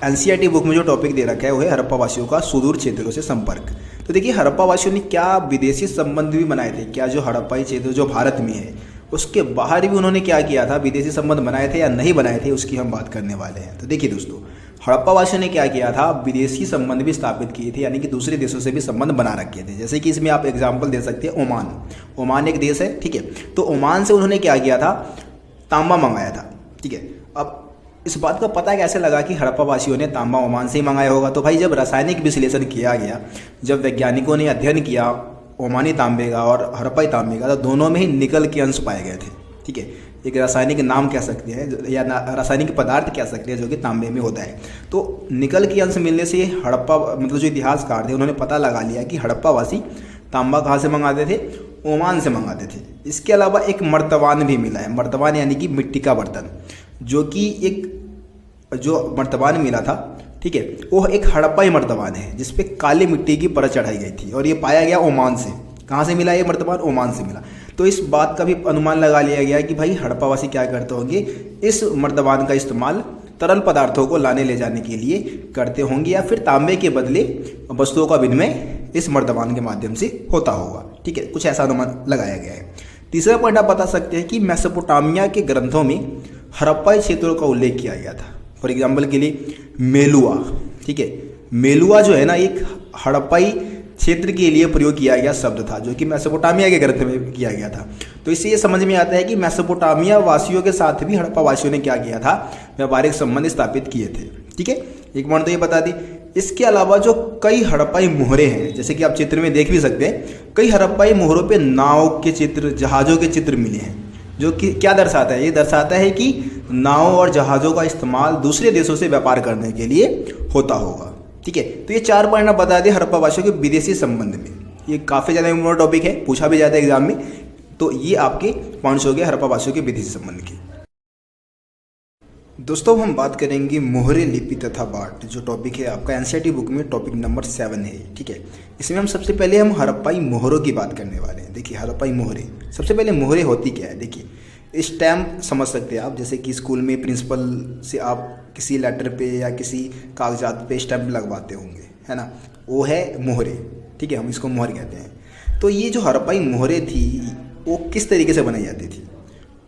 एनसीईआरटी बुक में जो टॉपिक दे रखा है वो है हड़प्पावासियों का सुदूर क्षेत्रों से संपर्क। तो देखिए हड़प्पावासियों ने क्या विदेशी संबंध भी बनाए थे, क्या जो हड़प्पाई क्षेत्र जो भारत में है उसके बाहर भी उन्होंने क्या किया था, विदेशी संबंध बनाए थे या नहीं बनाए थे, उसकी हम बात करने वाले हैं। तो देखिए दोस्तों, हड़प्पा वासियों ने क्या किया था, विदेशी संबंध भी स्थापित किए थे, यानी कि दूसरे देशों से भी संबंध बना रखे थे। जैसे कि इसमें आप एग्जाम्पल दे सकते हैं ओमान। ओमान एक देश है, ठीक है। तो ओमान से उन्होंने क्या किया था, तांबा मंगाया था, ठीक है। अब इस बात का पता कैसे लगा कि हड़प्पा वासियों ने तांबा ओमान से ही मंगाया होगा? तो भाई जब रासायनिक विश्लेषण किया गया, जब वैज्ञानिकों ने अध्ययन किया ओमानी तांबे का और हड़प्पाई तांबे का, तो दोनों में ही निकल के अंश पाए गए थे, ठीक है। एक रासायनिक नाम कह सकते हैं या रासायनिक पदार्थ कह सकते हैं जो कि तांबे में होता है। तो निकल के अंश मिलने से हड़प्पा मतलब जो इतिहासकार थे उन्होंने पता लगा लिया कि हड़प्पा वासी तांबा कहाँ से मंगाते थे, ओमान से मंगाते थे। इसके अलावा एक मर्तबान भी मिला है, मर्तबान यानी कि मिट्टी का बर्तन, जो कि एक जो मर्तबान मिला था, ठीक है, वो एक हड़प्पाई मर्तबान है जिसपे काली मिट्टी की परत चढ़ाई गई थी और ये पाया गया ओमान से। कहाँ से मिला ये मर्तबान? ओमान से मिला। तो इस बात का भी अनुमान लगा लिया गया कि भाई हड़प्पावासी क्या करते होंगे, इस मर्तबान का इस्तेमाल तरल पदार्थों को लाने ले जाने के लिए करते होंगे, या फिर तांबे के बदले वस्तुओं का विनिमय इस मर्तबान के माध्यम से होता होगा, ठीक है। कुछ ऐसा अनुमान लगाया गया है। तीसरा पॉइंट आप बता सकते हैं कि मेसोपोटामिया के ग्रंथों में हड़प्पाई क्षेत्रों का उल्लेख किया गया था। फॉर एग्जाम्पल के लिए मेलुआ, ठीक है। मेलुआ जो है ना, एक हड़प्पाई क्षेत्र के लिए प्रयोग किया गया शब्द था, जो कि मेसोपोटामिया के ग्रंथ में किया गया था। तो इससे ये समझ में आता है कि मेसोपोटामिया वासियों के साथ भी हड़प्पा वासियों ने क्या किया था, व्यापारिक संबंध स्थापित किए थे, ठीक है। एक पॉइंट तो ये बता दी। इसके अलावा जो कई हड़प्पाई मोहरे हैं, जैसे कि आप चित्र में देख भी सकते हैं, कई हड़प्पाई मोहरों पे नाव के चित्र, जहाज़ों के चित्र मिले हैं, जो कि क्या दर्शाता है? ये दर्शाता है कि नाव और जहाज़ों का इस्तेमाल दूसरे देशों से व्यापार करने के लिए होता होगा, ठीक है। तो ये 4 पॉइंट बता दें हड़प्पा वासियों के विदेशी संबंध में। ये काफ़ी ज़्यादा इम्पोर्टेंट टॉपिक है, पूछा भी जाता है एग्जाम में। तो ये आपके पॉइंट्स हो गए हड़प्पा वासियों के विदेशी संबंध के। दोस्तों हम बात करेंगे मोहरे लिपि तथा बाट, जो टॉपिक है आपका एनसीईआरटी बुक में टॉपिक नंबर 7 है, ठीक है। इसमें हम सबसे पहले हम हड़प्पाई मोहरों की बात करने वाले हैं। देखिए हड़प्पाई मोहरे, सबसे पहले मोहरे होती क्या है? देखिए स्टैम्प समझ सकते हैं आप, जैसे कि स्कूल में प्रिंसिपल से आप किसी लेटर पे या किसी कागजात पे स्टैम्प लगवाते होंगे, है ना, वो है मोहरे, ठीक है, हम इसको मोहर कहते हैं। तो ये जो हड़प्पाई मोहरे थी वो किस तरीके से बनाई जाती थी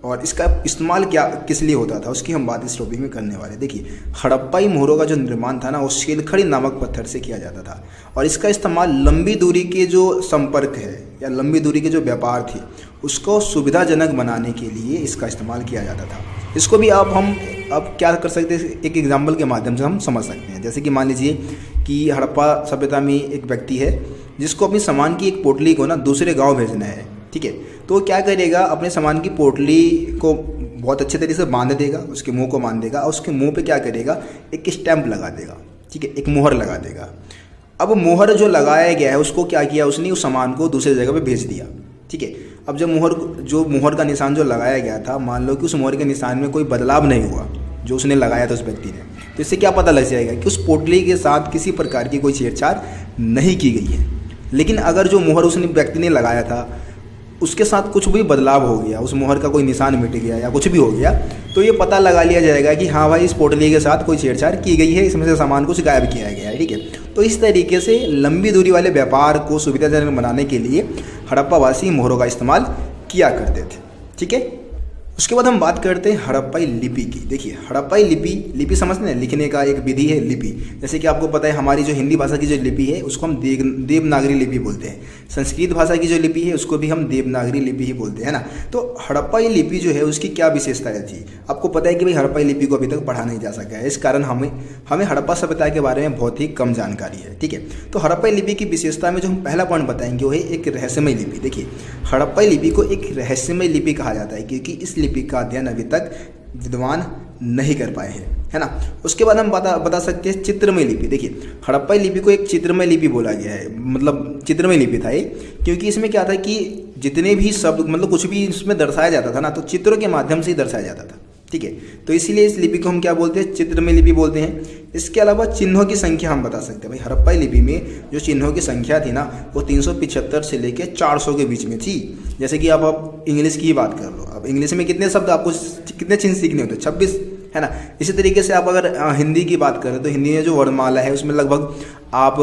और इसका इस्तेमाल क्या किस लिए होता था, उसकी हम बात इस टॉपिक में करने वाले। देखिए हड़प्पाई मोहरों का जो निर्माण था ना, वो शेलखड़ी नामक पत्थर से किया जाता था और इसका इस्तेमाल लंबी दूरी के जो संपर्क है या लंबी दूरी के जो व्यापार थे उसको सुविधाजनक बनाने के लिए इसका इस्तेमाल किया जाता था। इसको भी हम क्या कर सकते हैं, एक एग्जाम्पल के माध्यम से हम समझ सकते हैं। जैसे कि मान लीजिए कि हड़प्पा सभ्यता में एक व्यक्ति है जिसको अपनी सामान की एक पोटली को ना दूसरे गाँव भेजना है, ठीक है। तो क्या करेगा, अपने सामान की पोटली को बहुत अच्छे तरीके से बांध देगा, उसके मुंह को बांध देगा और उसके मुंह पे क्या करेगा, एक स्टैंप लगा देगा, ठीक है, एक मोहर लगा देगा। अब मोहर जो लगाया गया है उसको क्या किया उसने, उस सामान को दूसरी जगह पे भेज दिया, ठीक है। अब जब मोहर का निशान जो लगाया गया था, मान लो कि उस मोहर के निशान में कोई बदलाव नहीं हुआ जो उसने लगाया था उस व्यक्ति ने, तो इससे क्या पता लग जाएगा कि उस पोटली के साथ किसी प्रकार की कोई छेड़छाड़ नहीं की गई है। लेकिन अगर जो मोहर उस व्यक्ति ने लगाया था उसके साथ कुछ भी बदलाव हो गया, उस मोहर का कोई निशान मिट गया या कुछ भी हो गया, तो ये पता लगा लिया जाएगा कि हाँ भाई इस पोटली के साथ कोई छेड़छाड़ की गई है, इसमें से सामान कुछ गायब किया गया है, ठीक है। तो इस तरीके से लंबी दूरी वाले व्यापार को सुविधाजनक बनाने के लिए हड़प्पावासी मोहरों का इस्तेमाल किया करते थे, ठीक है। उसके बाद हम बात करते हैं हड़प्पाई लिपि की। देखिए हड़प्पाई लिपि समझते हैं, लिखने का एक विधि है लिपि। जैसे कि आपको पता है हमारी जो हिंदी भाषा की जो लिपि है उसको हम देवनागरी लिपि बोलते हैं, संस्कृत भाषा की जो लिपि है उसको भी हम देवनागरी लिपि ही बोलते हैं ना। तो हड़प्पाई लिपि जो है उसकी क्या विशेषताएं थी, आपको पता है कि भाई हड़प्पाई लिपि को अभी तक पढ़ा नहीं जा सका है, इस कारण हमें हड़प्पा सभ्यता के बारे में बहुत ही कम जानकारी है, ठीक है। तो हड़प्पाई लिपि की विशेषता में जो हम पहला पॉइंट बताएंगे वो है एक रहस्यमय लिपि। देखिए हड़प्पाई लिपि को एक रहस्यमय लिपि कहा जाता है क्योंकि इस लिपि का अध्ययन अभी तक विद्वान नहीं कर पाए हैं, है ना। उसके बाद हम बता सकते हैं चित्रमय लिपि। देखिए हड़प्पाई लिपि को एक चित्रमय लिपि बोला गया है, मतलब चित्रमय लिपि था ये, क्योंकि इसमें क्या था कि जितने भी शब्द मतलब कुछ भी इसमें दर्शाया जाता था ना, तो चित्रों के माध्यम से ही दर्शाया जाता था, ठीक है। तो इसीलिए इस लिपि को हम क्या बोलते हैं, चित्रमय लिपि बोलते हैं। इसके अलावा चिन्हों की संख्या हम बता सकते हैं। भाई हड़प्पाई लिपि में जो चिन्हों की संख्या थी ना वो 375 से लेकर 400 के बीच में थी। जैसे कि आप इंग्लिश की ही बात कर लो, अब इंग्लिश में कितने शब्द आपको कितने चिन्ह सीखने होते हैं, 26, है ना। इसी तरीके से आप अगर हिंदी की बात करें तो हिंदी में जो वर्णमाला है उसमें लगभग आप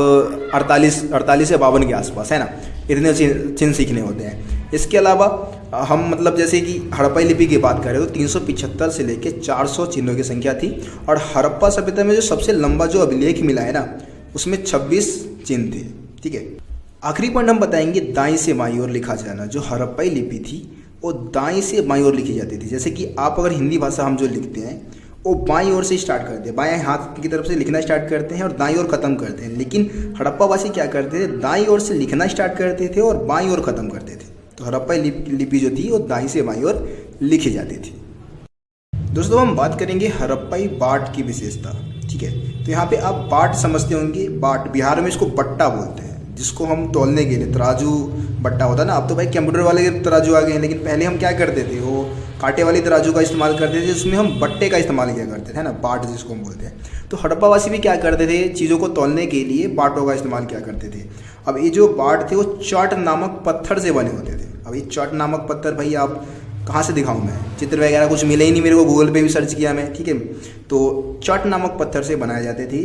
48 या 52 के आसपास, है ना, इतने चिन्ह सीखने होते हैं। इसके अलावा हम मतलब जैसे कि हड़प्पा लिपि की बात करें तो 375 से लेके 400 चिन्हों की संख्या थी। और हड़प्पा सभ्यता में जो सबसे लंबा जो अभिलेख मिला है ना, उसमें 26 चिन्ह थे। ठीक है, आखिरी पॉइंट हम बताएंगे दाईं से बाईं ओर लिखा जाना। जो हड़प्पाई लिपि थी वो दाईं से बाईं ओर लिखी जाती थी। जैसे कि आप अगर हिंदी भाषा हम जो लिखते हैं वो बाईं ओर से स्टार्ट करते हैं, बाएं हाथ की तरफ से लिखना स्टार्ट करते हैं और दाईं ओर ख़त्म करते हैं। लेकिन हड़प्पावासी क्या करते थे, दाईं ओर से लिखना स्टार्ट करते थे और बाईं ओर ख़त्म करते थे। तो हड़प्पाई लिपि जो थी वो दाईं से बाईं ओर लिखी जाती थी। दोस्तों हम बात करेंगे हड़प्पाई बाट की विशेषता। ठीक है, तो यहाँ पे आप बाट समझते होंगे। बाट बिहार में इसको बट्टा बोलते हैं, जिसको हम तौलने के लिए तराजू बट्टा होता है ना। अब तो भाई कंप्यूटर वाले तराजू आ गए हैं, लेकिन पहले हम क्या करते थे, वो कांटे वाली तराजू का इस्तेमाल करते थे, जिसमें हम बट्टे का इस्तेमाल किया करते थे ना, बाट जिसको हम बोलते हैं। तो हड़प्पावासी भी क्या करते थे, चीज़ों को तौलने के लिए बाटों का इस्तेमाल किया करते थे। अब ये जो बाट थे वो चट नामक पत्थर से बने होते थे। अब ये चट नामक पत्थर भाई आप कहाँ से दिखाऊं मैं, चित्र वगैरह कुछ मिले ही नहीं मेरे को, गूगल पे भी सर्च किया मैं। ठीक है, तो चट नामक पत्थर से बनाए जाते थे।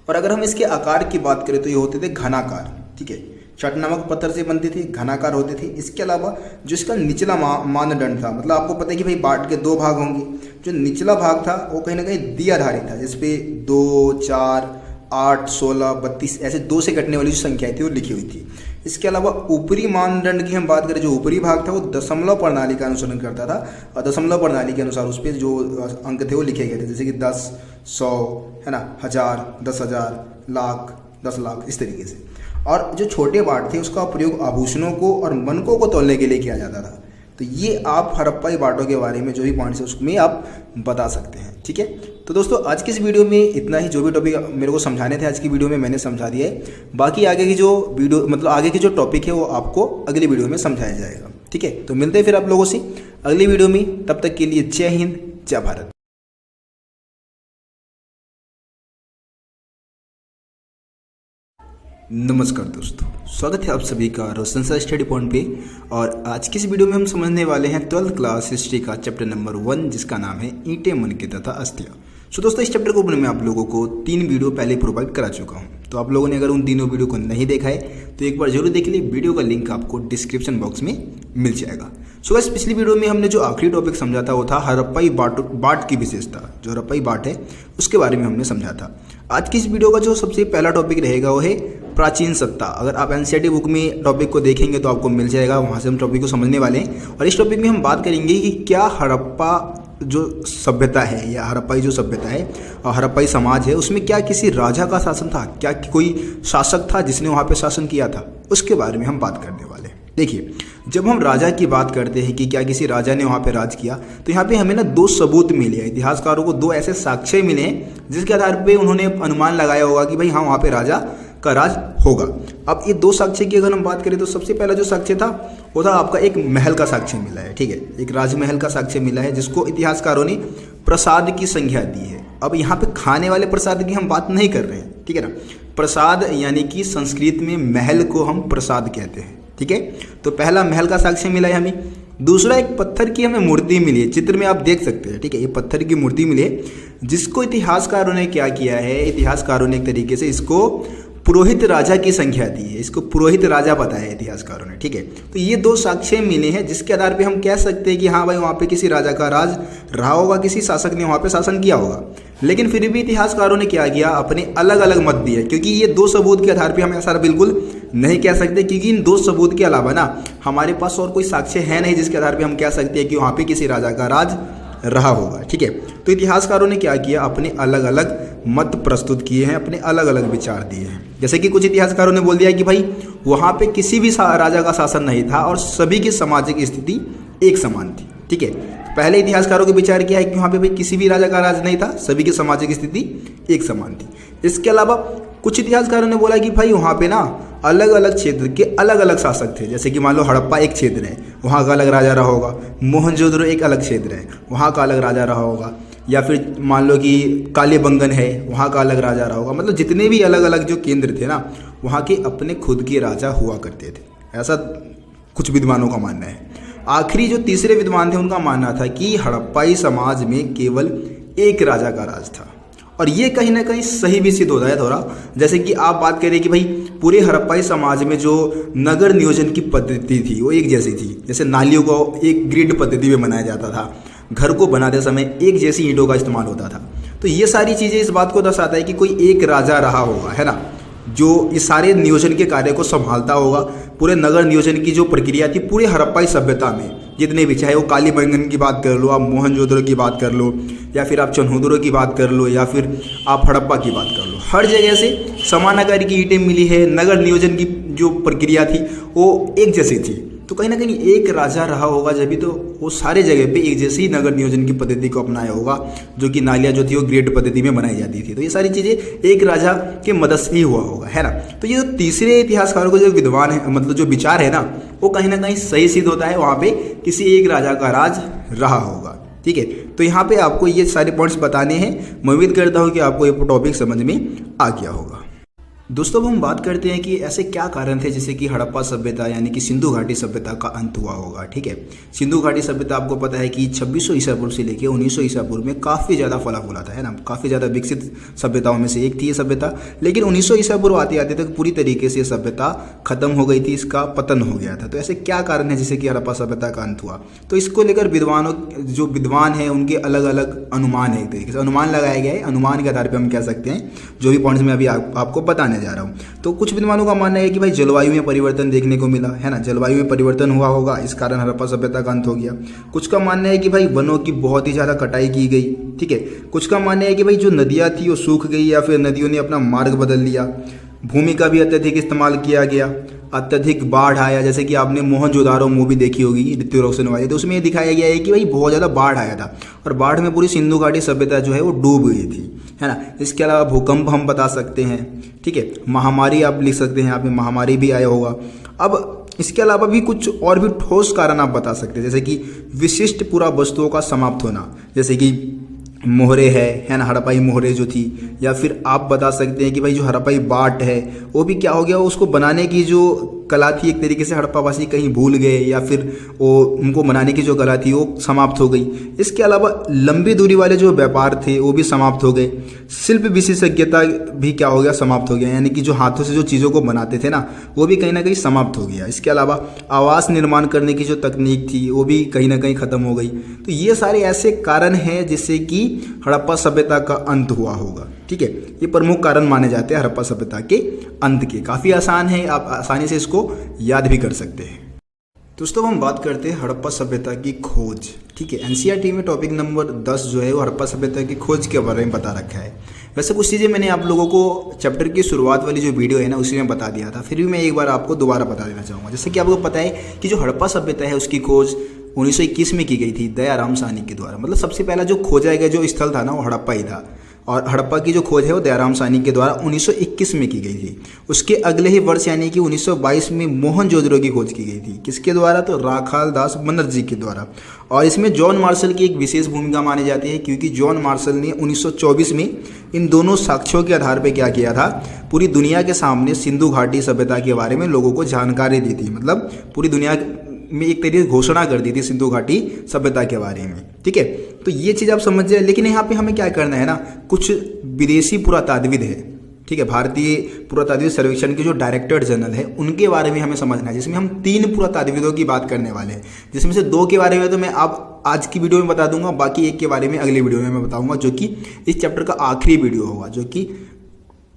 और अगर हम इसके आकार की बात करें तो ये होते थे घनाकार। ठीक है, चट नामक पत्थर से बनते थे, घनाकार होते थे। इसके अलावा जो इसका निचला मानदंड था, मतलब आपको पता है कि भाई बाट के 2 भाग होंगे। जो निचला भाग था वो कहीं ना कहीं द्विआधारी था, जिसपे 2, 4, 8, 16, 32 ऐसे 2 से कटने वाली जो संख्याएं थी वो लिखी हुई थी। इसके अलावा ऊपरी मानदंड की हम बात करें, जो ऊपरी भाग था वो दशमलव प्रणाली का अनुसरण करता था और दशमलव प्रणाली के अनुसार उस पर जो अंक थे वो लिखे गए थे, जैसे कि 10, 100 है ना, 1000, 10,000, लाख, 10 लाख, इस तरीके से। और जो छोटे बाट थे उसका प्रयोग आभूषणों को और मनकों को तौलने के लिए किया जाता था। तो ये आप हड़प्पाई बाटों के बारे में जो भी पॉइंट्स है उसमें आप बता सकते हैं। ठीक है, तो दोस्तों आज की इस वीडियो में इतना ही। जो भी टॉपिक मेरे को समझाने थे आज की वीडियो में मैंने समझा दिया है। बाकी आगे की जो वीडियो मतलब आगे की जो टॉपिक है वो आपको अगली वीडियो में समझाया जाएगा। ठीक है, तो मिलते हैं फिर आप लोगों से अगली वीडियो में। तब तक के लिए जय हिंद, जय भारत। नमस्कार दोस्तों, स्वागत है आप सभी का रोशन सर स्टडी पॉइंट पे। और आज की इस वीडियो में हम समझने वाले हैं 12th क्लास हिस्ट्री का चैप्टर नंबर 1, जिसका नाम है ईंटें, मनके तथा अस्थियां। सो दोस्तों इस चैप्टर को मैं आप लोगों को 3 वीडियो पहले प्रोवाइड करा चुका हूं। तो आप लोगों ने अगर उन तीनों वीडियो को नहीं देखा है तो एक बार जरूर देख लीजिए, वीडियो का लिंक आपको डिस्क्रिप्शन बॉक्स में मिल जाएगा। सो गाइस पिछली वीडियो में हमने जो आखिरी टॉपिक समझा था वो था हड़प्पाई बाट की विशेषता। जो हड़प्पाई बाट है उसके बारे में हमने समझा था। आज की इस वीडियो का जो सबसे पहला टॉपिक रहेगा वो है प्राचीन सत्ता। अगर आप एनसीईआरटी बुक में टॉपिक को देखेंगे तो आपको मिल जाएगा, वहाँ से हम टॉपिक को समझने वाले हैं। और इस टॉपिक में हम बात करेंगे कि क्या हड़प्पा जो सभ्यता है या हड़प्पाई जो सभ्यता है और हड़प्पाई समाज है उसमें क्या किसी राजा का शासन था, क्या कोई शासक था जिसने वहाँ पे शासन किया था, उसके बारे में हम बात करने वाले हैं। देखिए जब हम राजा की बात करते हैं कि क्या किसी राजा ने वहाँ पे राज किया, तो यहाँ पे हमें ना 2 सबूत मिले हैं। इतिहासकारों को 2 ऐसे साक्ष्य मिले हैं जिसके आधार पे उन्होंने अनुमान लगाया होगा कि भाई हाँ वहाँ पे राजा का राज होगा। अब ये 2 साक्ष्य की अगर हम बात करें तो सबसे पहला जो साक्ष्य था वो था आपका एक महल का साक्ष्य मिला है। ठीक है, एक राजमहल का साक्ष्य मिला है जिसको इतिहासकारों ने प्रसाद की संज्ञा दी है। अब यहाँ पे खाने वाले प्रसाद की हम बात नहीं कर रहे हैं, ठीक है ना। प्रसाद यानी कि संस्कृत में महल को हम प्रसाद कहते हैं। ठीक है, तो पहला महल का साक्ष्य मिला है हमें। दूसरा एक पत्थर की हमें मूर्ति मिली है, चित्र में आप देख सकते हैं। ठीक है, ये पत्थर की मूर्ति मिली है जिसको इतिहासकारों ने क्या किया है, इतिहासकारों ने एक तरीके से इसको पुरोहित राजा की संख्या दी है, इसको पुरोहित राजा बताया है इतिहासकारों ने। ठीक है, तो ये 2 साक्ष्य मिले हैं जिसके आधार पे हम कह सकते हैं कि हाँ भाई वहाँ पे किसी राजा का राज रहा होगा, किसी शासक ने वहाँ पे शासन किया होगा। लेकिन फिर भी इतिहासकारों ने क्या किया, अपने अलग अलग मत दिए, क्योंकि ये 2 सबूत के आधार पर हम ऐसा बिल्कुल नहीं कह सकते, क्योंकि इन 2 सबूत के अलावा ना हमारे पास और कोई साक्ष्य है नहीं जिसके आधार पर हम कह सकते हैं कि वहाँ पे किसी राजा का राज रहा होगा। ठीक है, तो इतिहासकारों ने क्या किया, अपने अलग अलग मत प्रस्तुत किए हैं, अपने अलग अलग विचार दिए हैं। जैसे कि कुछ इतिहासकारों ने बोल दिया कि भाई वहाँ पे किसी भी राजा का शासन नहीं था और सभी की सामाजिक स्थिति एक समान थी। ठीक है, पहले इतिहासकारों के विचार किया है कि वहाँ पे भाई किसी भी राजा का राज नहीं था, सभी की सामाजिक स्थिति एक समान थी। इसके अलावा कुछ इतिहासकारों ने बोला कि भाई वहाँ पे ना अलग अलग क्षेत्र के अलग अलग शासक थे। जैसे कि मान लो हड़प्पा एक क्षेत्र है, वहाँ का अलग राजा रहा होगा। मोहनजोदड़ो एक अलग क्षेत्र है, वहाँ का अलग राजा रहा होगा। या फिर मान लो कि कालीबंगन है, वहाँ का अलग राजा रहा होगा। मतलब जितने भी अलग अलग जो केंद्र थे ना, वहाँ के अपने खुद के राजा हुआ करते थे, ऐसा कुछ विद्वानों का मानना है। आखिरी जो तीसरे विद्वान थे उनका मानना था कि हड़प्पाई समाज में केवल एक राजा का राज था और ये कहीं ना कहीं सही भी सिद्ध होता है थोड़ा। जैसे कि आप बात करें कि भाई पूरे हड़प्पाई समाज में जो नगर नियोजन की पद्धति थी वो एक जैसी थी। जैसे नालियों को एक ग्रिड पद्धति में बनाया जाता था, घर को बनाते समय एक जैसी ईंटों का इस्तेमाल होता था। तो ये सारी चीज़ें इस बात को दर्शाता है कि कोई एक राजा रहा होगा, है ना, जो इस सारे नियोजन के कार्य को संभालता होगा। पूरे नगर नियोजन की जो प्रक्रिया थी पूरे हड़प्पाई सभ्यता में जितने भी, चाहे वो कालीबंगन की बात कर लो, आप मोहनजोदड़ो की बात कर लो, या फिर आप चन्होदरो की बात कर लो, या फिर आप हड़प्पा की बात कर लो, हर जगह से समान आकार की ईंटें मिली है। नगर नियोजन की जो प्रक्रिया थी वो एक जैसी थी। तो कहीं ना कहीं एक राजा रहा होगा जब भी तो वो सारे जगह पे एक जैसी नगर नियोजन की पद्धति को अपनाया होगा, जो कि नालियाँ जो थी वो ग्रेड पद्धति में बनाई जाती थी। तो ये सारी चीज़ें एक राजा के मदद से ही हुआ होगा, है ना। तो ये जो तीसरे इतिहासकारों को जो विद्वान है, मतलब जो विचार है ना, वो कहीं ना कहीं सही सिद्ध होता है। वहाँ पे किसी एक राजा का राज रहा होगा, ठीक है। तो यहाँ पे आपको ये सारे पॉइंट्स बताने हैं। मैं उम्मीद करता हूँ कि आपको ये टॉपिक समझ में आ गया होगा। दोस्तों, अब हम बात करते हैं कि ऐसे क्या कारण थे जिससे कि हड़प्पा सभ्यता यानी कि सिंधु घाटी सभ्यता का अंत हुआ होगा, ठीक है। सिंधु घाटी सभ्यता आपको पता है कि 2600 ईसा पूर्व से लेकर 1900 ईसा पूर्व में काफ़ी ज़्यादा फला फूला था, है ना। काफ़ी ज़्यादा विकसित सभ्यताओं में से एक थी ये सभ्यता। लेकिन 1900 ईसा पूर्व आते आते तक पूरी तरीके से सभ्यता खत्म हो गई थी, इसका पतन हो गया था। तो ऐसे क्या कारण है जिससे कि हड़प्पा सभ्यता का अंत हुआ? तो इसको लेकर जो विद्वान हैं उनके अलग अलग अनुमान है, एक तरीके से अनुमान लगाया गया है। अनुमान के आधार पर हम कह सकते हैं जो भी पॉइंट्स मैं अभी आपको बताने जा रहा हूँ। तो कुछ विद्वानों का मानना है कि भाई जलवायु में परिवर्तन देखने को मिला, है ना, जलवायु में परिवर्तन हुआ होगा, इस कारण हड़प्पा सभ्यता का अंत हो गया। कुछ का मानना है कि भाई वनों की बहुत ही ज़्यादा कटाई की गई, ठीक है। कुछ का मानना है कि भाई जो नदियाँ थी वो सूख गई या फिर नदियों ने अपना मार्ग बदल लिया। भूमि का भी अत्यधिक इस्तेमाल किया गया, अत्यधिक बाढ़ आया। जैसे कि आपने मोहनजोदारो मूवी देखी होगी ऋतिक रोशन वाली, तो उसमें ये दिखाया गया है कि भाई बहुत ज़्यादा बाढ़ आया था और बाढ़ में पूरी सिंधु घाटी सभ्यता जो है वो डूब गई थी, है ना। इसके अलावा भूकंप हम बता सकते हैं, ठीक है। महामारी आप लिख सकते हैं, यहाँ पे महामारी भी आया होगा। अब इसके अलावा भी कुछ और भी ठोस कारण आप बता सकते हैं, जैसे कि विशिष्ट पूरा वस्तुओं का समाप्त होना, जैसे कि मोहरे है ना, हड़प्पाई मोहरे जो थी। या फिर आप बता सकते हैं कि भाई जो हड़प्पाई बाट है वो भी क्या हो गया, उसको बनाने की जो कला थी एक तरीके से हड़प्पावासी कहीं भूल गए, या फिर वो उनको बनाने की जो कला थी वो समाप्त हो गई। इसके अलावा लंबी दूरी वाले जो व्यापार थे वो भी समाप्त हो गए। शिल्प विशेषज्ञता भी क्या हो गया, समाप्त हो गया, यानी कि जो हाथों से जो चीज़ों को बनाते थे ना वो भी कहीं ना कहीं समाप्त हो गया। इसके अलावा आवास निर्माण करने की जो तकनीक थी वो भी कहीं ना कहीं ख़त्म हो गई। तो ये सारे ऐसे कारण हैं जिससे कि हड़प्पा सभ्यता का अंत हुआ होगा, ठीक है। ये प्रमुख कारण माने जाते हैं हड़प्पा सभ्यता के अंत के। काफ़ी आसान है, आप आसानी से इसको याद भी कर सकते हैं। दोस्तों, हम बात करते हैं हड़प्पा सभ्यता की खोज, ठीक है। एनसीईआरटी में टॉपिक नंबर 10 जो है वो हड़प्पा सभ्यता की खोज के बारे में बता रखा है। वैसे कुछ चीज़ें मैंने आप लोगों को चैप्टर की शुरुआत वाली जो वीडियो है ना उसी में बता दिया था, फिर भी मैं एक बार आपको दोबारा बता देना चाहूँगा। जैसे कि आपको पता है कि जो हड़प्पा सभ्यता है उसकी खोज 1921 में की गई थी दयाराम साहनी के द्वारा। मतलब सबसे पहला जो खोजा गया जो स्थल था ना वो हड़प्पा ही था, और हड़प्पा की जो खोज है वो दयाराम साहनी के द्वारा 1921 में की गई थी। उसके अगले ही वर्ष यानी कि 1922 में मोहनजोदड़ो की खोज की गई थी। किसके द्वारा? तो राखाल दास बनर्जी के द्वारा। और इसमें जॉन मार्शल की एक विशेष भूमिका मानी जाती है, क्योंकि जॉन मार्शल ने 1924 में इन दोनों साक्ष्यों के आधार पर क्या किया था, पूरी दुनिया के सामने सिंधु घाटी सभ्यता के बारे में लोगों को जानकारी दी थी। मतलब पूरी दुनिया में एक तरीके से घोषणा कर दी थी सिंधु घाटी सभ्यता के बारे में, ठीक है। तो ये चीज़ आप समझ जाए। लेकिन यहाँ पे हमें क्या करना है ना, कुछ विदेशी पुरातात्विद है, ठीक है, भारतीय पुरातात्विक सर्वेक्षण के जो डायरेक्टर जनरल है उनके बारे में हमें समझना है, जिसमें हम 3 पुरातात्विदों की बात करने वाले हैं, जिसमें से 2 के बारे में तो मैं आप आज की वीडियो में बता दूंगा, बाकी 1 के बारे में अगली वीडियो में मैं बताऊंगा, जो कि इस चैप्टर का आखिरी वीडियो होगा, जो कि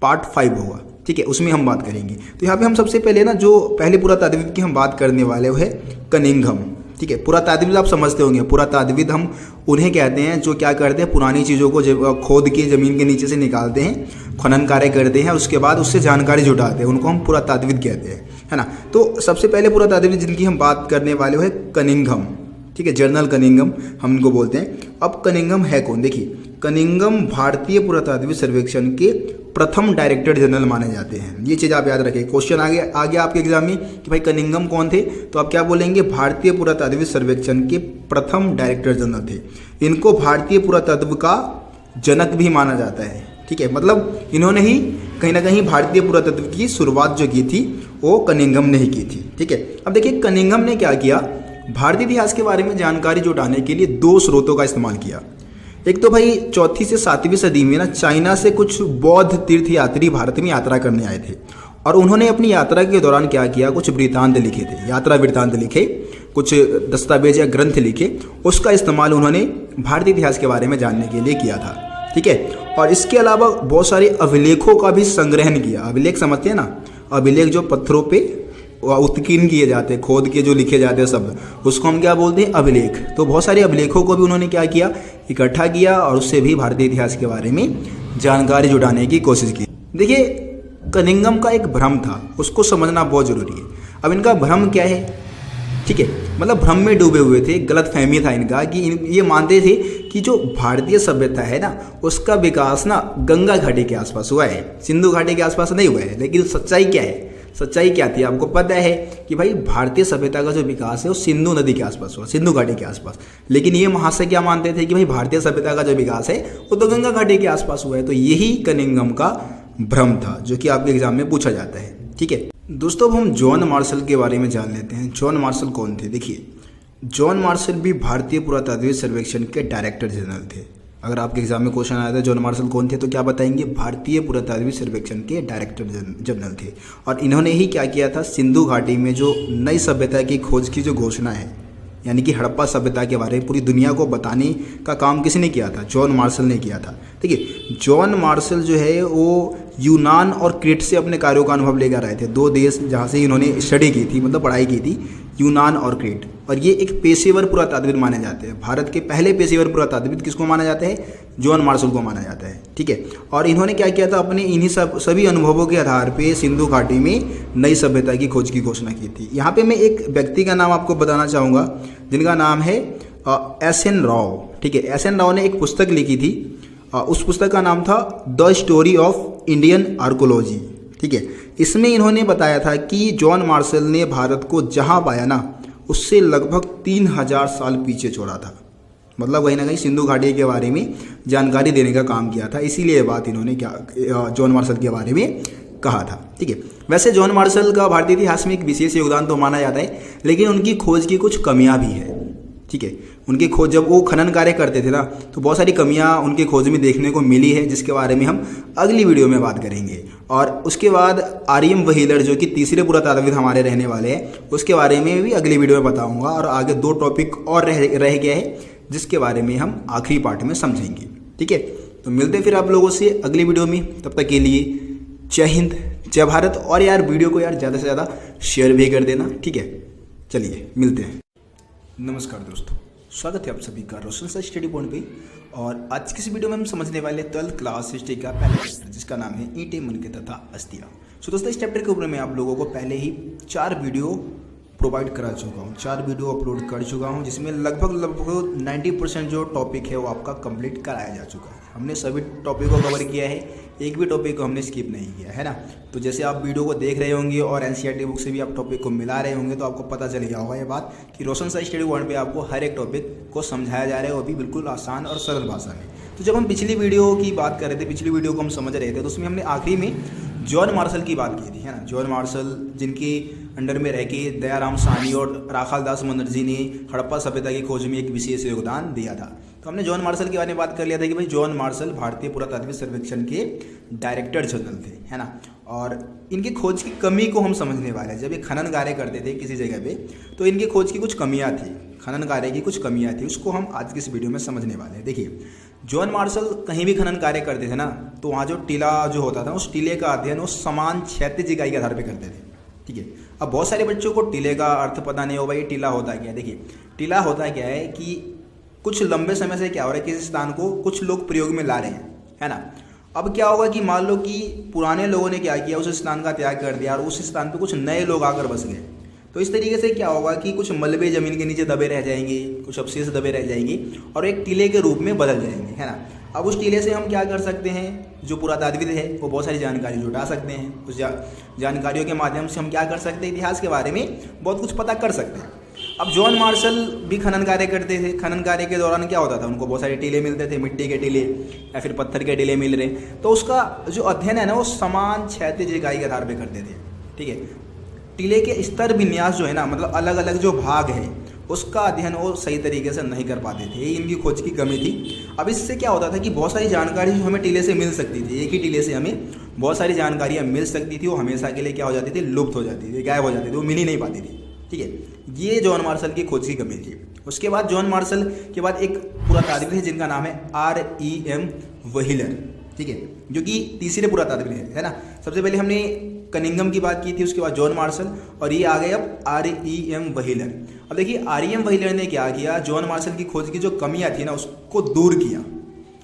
पार्ट 5 होगा, ठीक है, उसमें हम बात करेंगे। तो यहाँ पे हम सबसे पहले ना जो पहले पुरातात्विद की हम बात करने वाले वो है कनिंघम, ठीक है। पुरातात्विद आप समझते होंगे, पुरातात्विद हम उन्हें कहते हैं जो क्या करते हैं, पुरानी चीज़ों को खोद के ज़मीन के नीचे से निकालते हैं, खनन कार्य करते हैं, उसके बाद उससे जानकारी जुटाते हैं, उनको हम पुरातात्विद कहते हैं, है ना। तो सबसे पहले पुरातात्विद जिनकी हम बात करने वाले वो है कनिंघम, ठीक है, जनरल कनिंघम हम इनको बोलते हैं। अब कनिंघम है कौन? देखिए, कनिंघम भारतीय पुरातात्विक सर्वेक्षण के प्रथम डायरेक्टर जनरल माने जाते हैं। ये चीज़ आप याद रखें, क्वेश्चन आ गया आपके एग्जाम में कि भाई कनिंघम कौन थे, तो आप क्या बोलेंगे, भारतीय पुरातात्विक सर्वेक्षण के प्रथम डायरेक्टर जनरल थे। इनको भारतीय पुरातत्व का जनक भी माना जाता है, ठीक है। मतलब इन्होंने ही कहीं ना कहीं भारतीय पुरातत्व की शुरुआत जो की थी वो कनिंघम ने ही की थी, ठीक है। अब देखिए कनिंघम ने क्या किया, भारतीय इतिहास के बारे में जानकारी जुटाने के लिए 2 स्रोतों का इस्तेमाल किया। एक तो भाई 4वीं से 7वीं सदी में ना चाइना से कुछ बौद्ध तीर्थयात्री भारत में यात्रा करने आए थे और उन्होंने अपनी यात्रा के दौरान क्या किया, कुछ वृत्तांत लिखे थे, यात्रा वृत्तांत लिखे, कुछ दस्तावेज या ग्रंथ लिखे। उसका इस्तेमाल उन्होंने भारतीय इतिहास के बारे में जानने के लिए किया था, ठीक है। और इसके अलावा बहुत सारे अभिलेखों का भी संग्रहण किया। अभिलेख समझते हैं ना, अभिलेख जो पत्थरों पे उत्कीर्ण किए जाते हैं, खोद के जो लिखे जाते हैं शब्द, उसको हम क्या बोलते हैं, अभिलेख। तो बहुत सारे अभिलेखों को भी उन्होंने क्या किया, इकट्ठा किया और उससे भी भारतीय इतिहास के बारे में जानकारी जुटाने की कोशिश की। देखिए, कनिंघम का एक भ्रम था, उसको समझना बहुत जरूरी है। अब इनका भ्रम क्या है, ठीक है, मतलब भ्रम में डूबे हुए थे, गलत फहमी था इनका कि ये मानते थे कि जो भारतीय सभ्यता है ना, उसका विकास ना गंगा घाटी के आसपास हुआ है, सिंधु घाटी के आसपास नहीं हुआ है। लेकिन सच्चाई क्या है, सच्चाई क्या थी आपको पता है कि भाई भारतीय सभ्यता का जो विकास है वो सिंधु नदी के आसपास हुआ, सिंधु घाटी के आसपास। लेकिन ये महाशय क्या मानते थे कि भाई भारतीय सभ्यता का जो विकास है वो तो गंगा घाटी के आसपास हुआ है। तो यही कनिंघम का भ्रम था जो कि आपके एग्जाम में पूछा जाता है, ठीक है। दोस्तों, अब हम जॉन मार्शल के बारे में जान लेते हैं। जॉन मार्शल कौन थे? देखिए, जॉन मार्शल भी भारतीय पुरातात्विक सर्वेक्षण के डायरेक्टर जनरल थे। अगर आपके एग्जाम में क्वेश्चन आया था जॉन मार्शल कौन थे, तो क्या बताएंगे, भारतीय पुरातात्विक सर्वेक्षण के डायरेक्टर जनरल थे। और इन्होंने ही क्या किया था, सिंधु घाटी में जो नई सभ्यता की खोज की जो घोषणा है, यानी कि हड़प्पा सभ्यता के बारे में पूरी दुनिया को बताने का काम किसने किया था, जॉन मार्शल ने किया था। देखिए, जॉन मार्शल जो है वो यूनान और क्रीट से अपने कार्यों का अनुभव लेकर आए थे। 2 देश जहाँ से इन्होंने स्टडी की थी, मतलब पढ़ाई की थी, यूनान और क्रीट। और ये एक पेशेवर पुरातात्विद माने जाते हैं। भारत के पहले पेशेवर पुरातात्विद किसको माना जाता है, जॉन मार्शल को माना जाता है, ठीक है। और इन्होंने क्या किया था, अपने इन्हीं सभी अनुभवों के आधार पे सिंधु घाटी में नई सभ्यता की खोज की घोषणा की थी। यहाँ पे मैं एक व्यक्ति का नाम आपको बताना चाहूँगा जिनका नाम है एस.एन. राव, ठीक है। एस.एन. राव ने एक पुस्तक लिखी थी, उस पुस्तक का नाम था the story of Indian archaeology, ठीक है। इसमें इन्होंने बताया था कि जॉन मार्शल ने भारत को जहाँ पाया ना, उससे लगभग 3000 साल पीछे छोड़ा था। मतलब कहीं ना कहीं सिंधु घाटी के बारे में जानकारी देने का काम किया था। इसीलिए ये बात इन्होंने क्या जॉन मार्शल के बारे में कहा था, ठीक है। वैसे जॉन मार्शल का भारतीय इतिहास में एक विशेष योगदान तो माना जाता है, लेकिन उनकी खोज की कुछ कमियां भी है, ठीक है। उनकी खोज, जब वो खनन कार्य करते थे ना, तो बहुत सारी कमियां उनकी खोज में देखने को मिली है, जिसके बारे में हम अगली वीडियो में बात करेंगे। और उसके बाद आर्यम व्हीलर जो कि तीसरे पुरातात्विद हमारे रहने वाले हैं, उसके बारे में भी अगली वीडियो में बताऊंगा। और आगे 2 टॉपिक और रह गया है जिसके बारे में हम आखिरी पार्ट में समझेंगे, ठीक है। तो मिलते हैं फिर आप लोगों से अगली वीडियो में। तब तक के लिए जय हिंद, जय भारत। और यार वीडियो को यार ज़्यादा से ज़्यादा शेयर भी कर देना, ठीक है। चलिए मिलते हैं। नमस्कार दोस्तों, स्वागत है आप सभी का रोशन सर स्टडी पॉइंट पे। और आज की इस वीडियो में हम समझने वाले 12th क्लास हिस्ट्री का पहला चैप्टर, जिसका नाम है ईंटें, मनके तथा अस्थियां। सो दोस्तों, इस चैप्टर के ऊपर मैं आप लोगों को पहले ही 4 वीडियो प्रोवाइड करा चुका हूँ, 4 वीडियो अपलोड कर चुका हूँ, जिसमें लगभग 90% जो टॉपिक है वो आपका कंप्लीट कराया जा चुका है। हमने सभी टॉपिक को कवर किया है, एक भी टॉपिक को हमने स्किप नहीं किया है ना। तो जैसे आप वीडियो को देख रहे होंगे और एनसीईआरटी बुक से भी आप टॉपिक को मिला रहे होंगे, तो आपको पता चल गया होगा ये बात कि रोशन सर स्टडी पॉइंट पे आपको हर एक टॉपिक को समझाया जा रहा है, वो भी बिल्कुल आसान और सरल भाषा में। तो जब हम पिछली वीडियो की बात कर रहे थे, पिछली वीडियो को हम समझ रहे थे, तो उसमें हमने आखिरी में जॉन मार्शल की बात की थी, है ना। जॉन मार्शल जिनके अंडर में रह के दयाराम साहनी और राखालदास बनर्जी ने हड़प्पा सभ्यता की खोज में एक विशेष योगदान दिया था। तो हमने जॉन मार्शल के बारे में बात कर लिया था कि भाई जॉन मार्शल भारतीय पुरातात्विक सर्वेक्षण के डायरेक्टर जनरल थे, है ना। और इनकी खोज की कमी को हम समझने वाले हैं। जब ये खनन कार्य करते थे किसी जगह पे, तो इनकी खोज की कुछ कमियां थी, खनन कार्य की कुछ कमियां थी, उसको हम आज की इस वीडियो में समझने वाले हैं। देखिए, जॉन मार्शल कहीं भी खनन कार्य करते थे ना, तो वहाँ जो टीला जो होता था, उस टीले का अध्ययन वो समान क्षैतिज इकाई के आधार पर करते थे, ठीक है। अब बहुत सारे बच्चों को टीले का अर्थ पता नहीं होगा, ये टीला होता क्या है। देखिए, टीला होता क्या है कि कुछ लंबे समय से क्या हो रहा है, किसी स्थान को कुछ लोग प्रयोग में ला रहे हैं, है ना। अब क्या होगा कि मान लो कि पुराने लोगों ने क्या किया, उस स्थान का त्याग कर दिया और उस स्थान पे कुछ नए लोग आकर बस गए। तो इस तरीके से क्या होगा कि कुछ मलबे जमीन के नीचे दबे रह जाएंगे, कुछ अवशेष दबे रह जाएंगे और एक टीले के रूप में बदल जाएंगे, है ना। अब उस टीले से हम क्या कर सकते हैं, जो पुरातात्विद है वो बहुत सारी जानकारी जुटा सकते हैं। उस जानकारियों के माध्यम से हम क्या कर सकते हैं, इतिहास के बारे में बहुत कुछ पता कर सकते हैं। अब जॉन मार्शल भी खनन कार्य करते थे। खनन कार्य के दौरान क्या होता था, उनको बहुत सारे टीले मिलते थे, मिट्टी के टीले या फिर पत्थर के टीले मिल रहे। तो उसका जो अध्ययन है ना, वो समान क्षैतिज इकाई के आधार पर करते थे, ठीक है। टीले के स्तर विन्यास जो है ना, मतलब अलग अलग जो भाग है उसका अध्ययन वो सही तरीके से नहीं कर पाते थे। ये इनकी खोज की कमी थी। अब इससे क्या होता था कि बहुत सारी जानकारी जो हमें टीले से मिल सकती थी, एक ही टीले से हमें बहुत सारी जानकारियाँ मिल सकती थी, वो हमेशा के लिए क्या हो जाती थी, लुप्त हो जाती थी, गायब हो जाती थी, वो मिल ही नहीं पाती थी। ठीक है, ये जॉन मार्शल की खोज की कमी थी। उसके बाद जॉन मार्शल के बाद एक पुरातात्विक है जिनका नाम है R.E.M. व्हीलर। ठीक है, जो कि तीसरे पुरातात्विक है ना। सबसे पहले हमने कनिंघम की बात की थी, उसके बाद जॉन मार्शल, और ये आ गए अब R.E.M. व्हीलर। अब देखिए R.E.M. व्हीलर ने क्या किया, जॉन मार्शल की खोज की जो कमियां थी ना उसको दूर किया,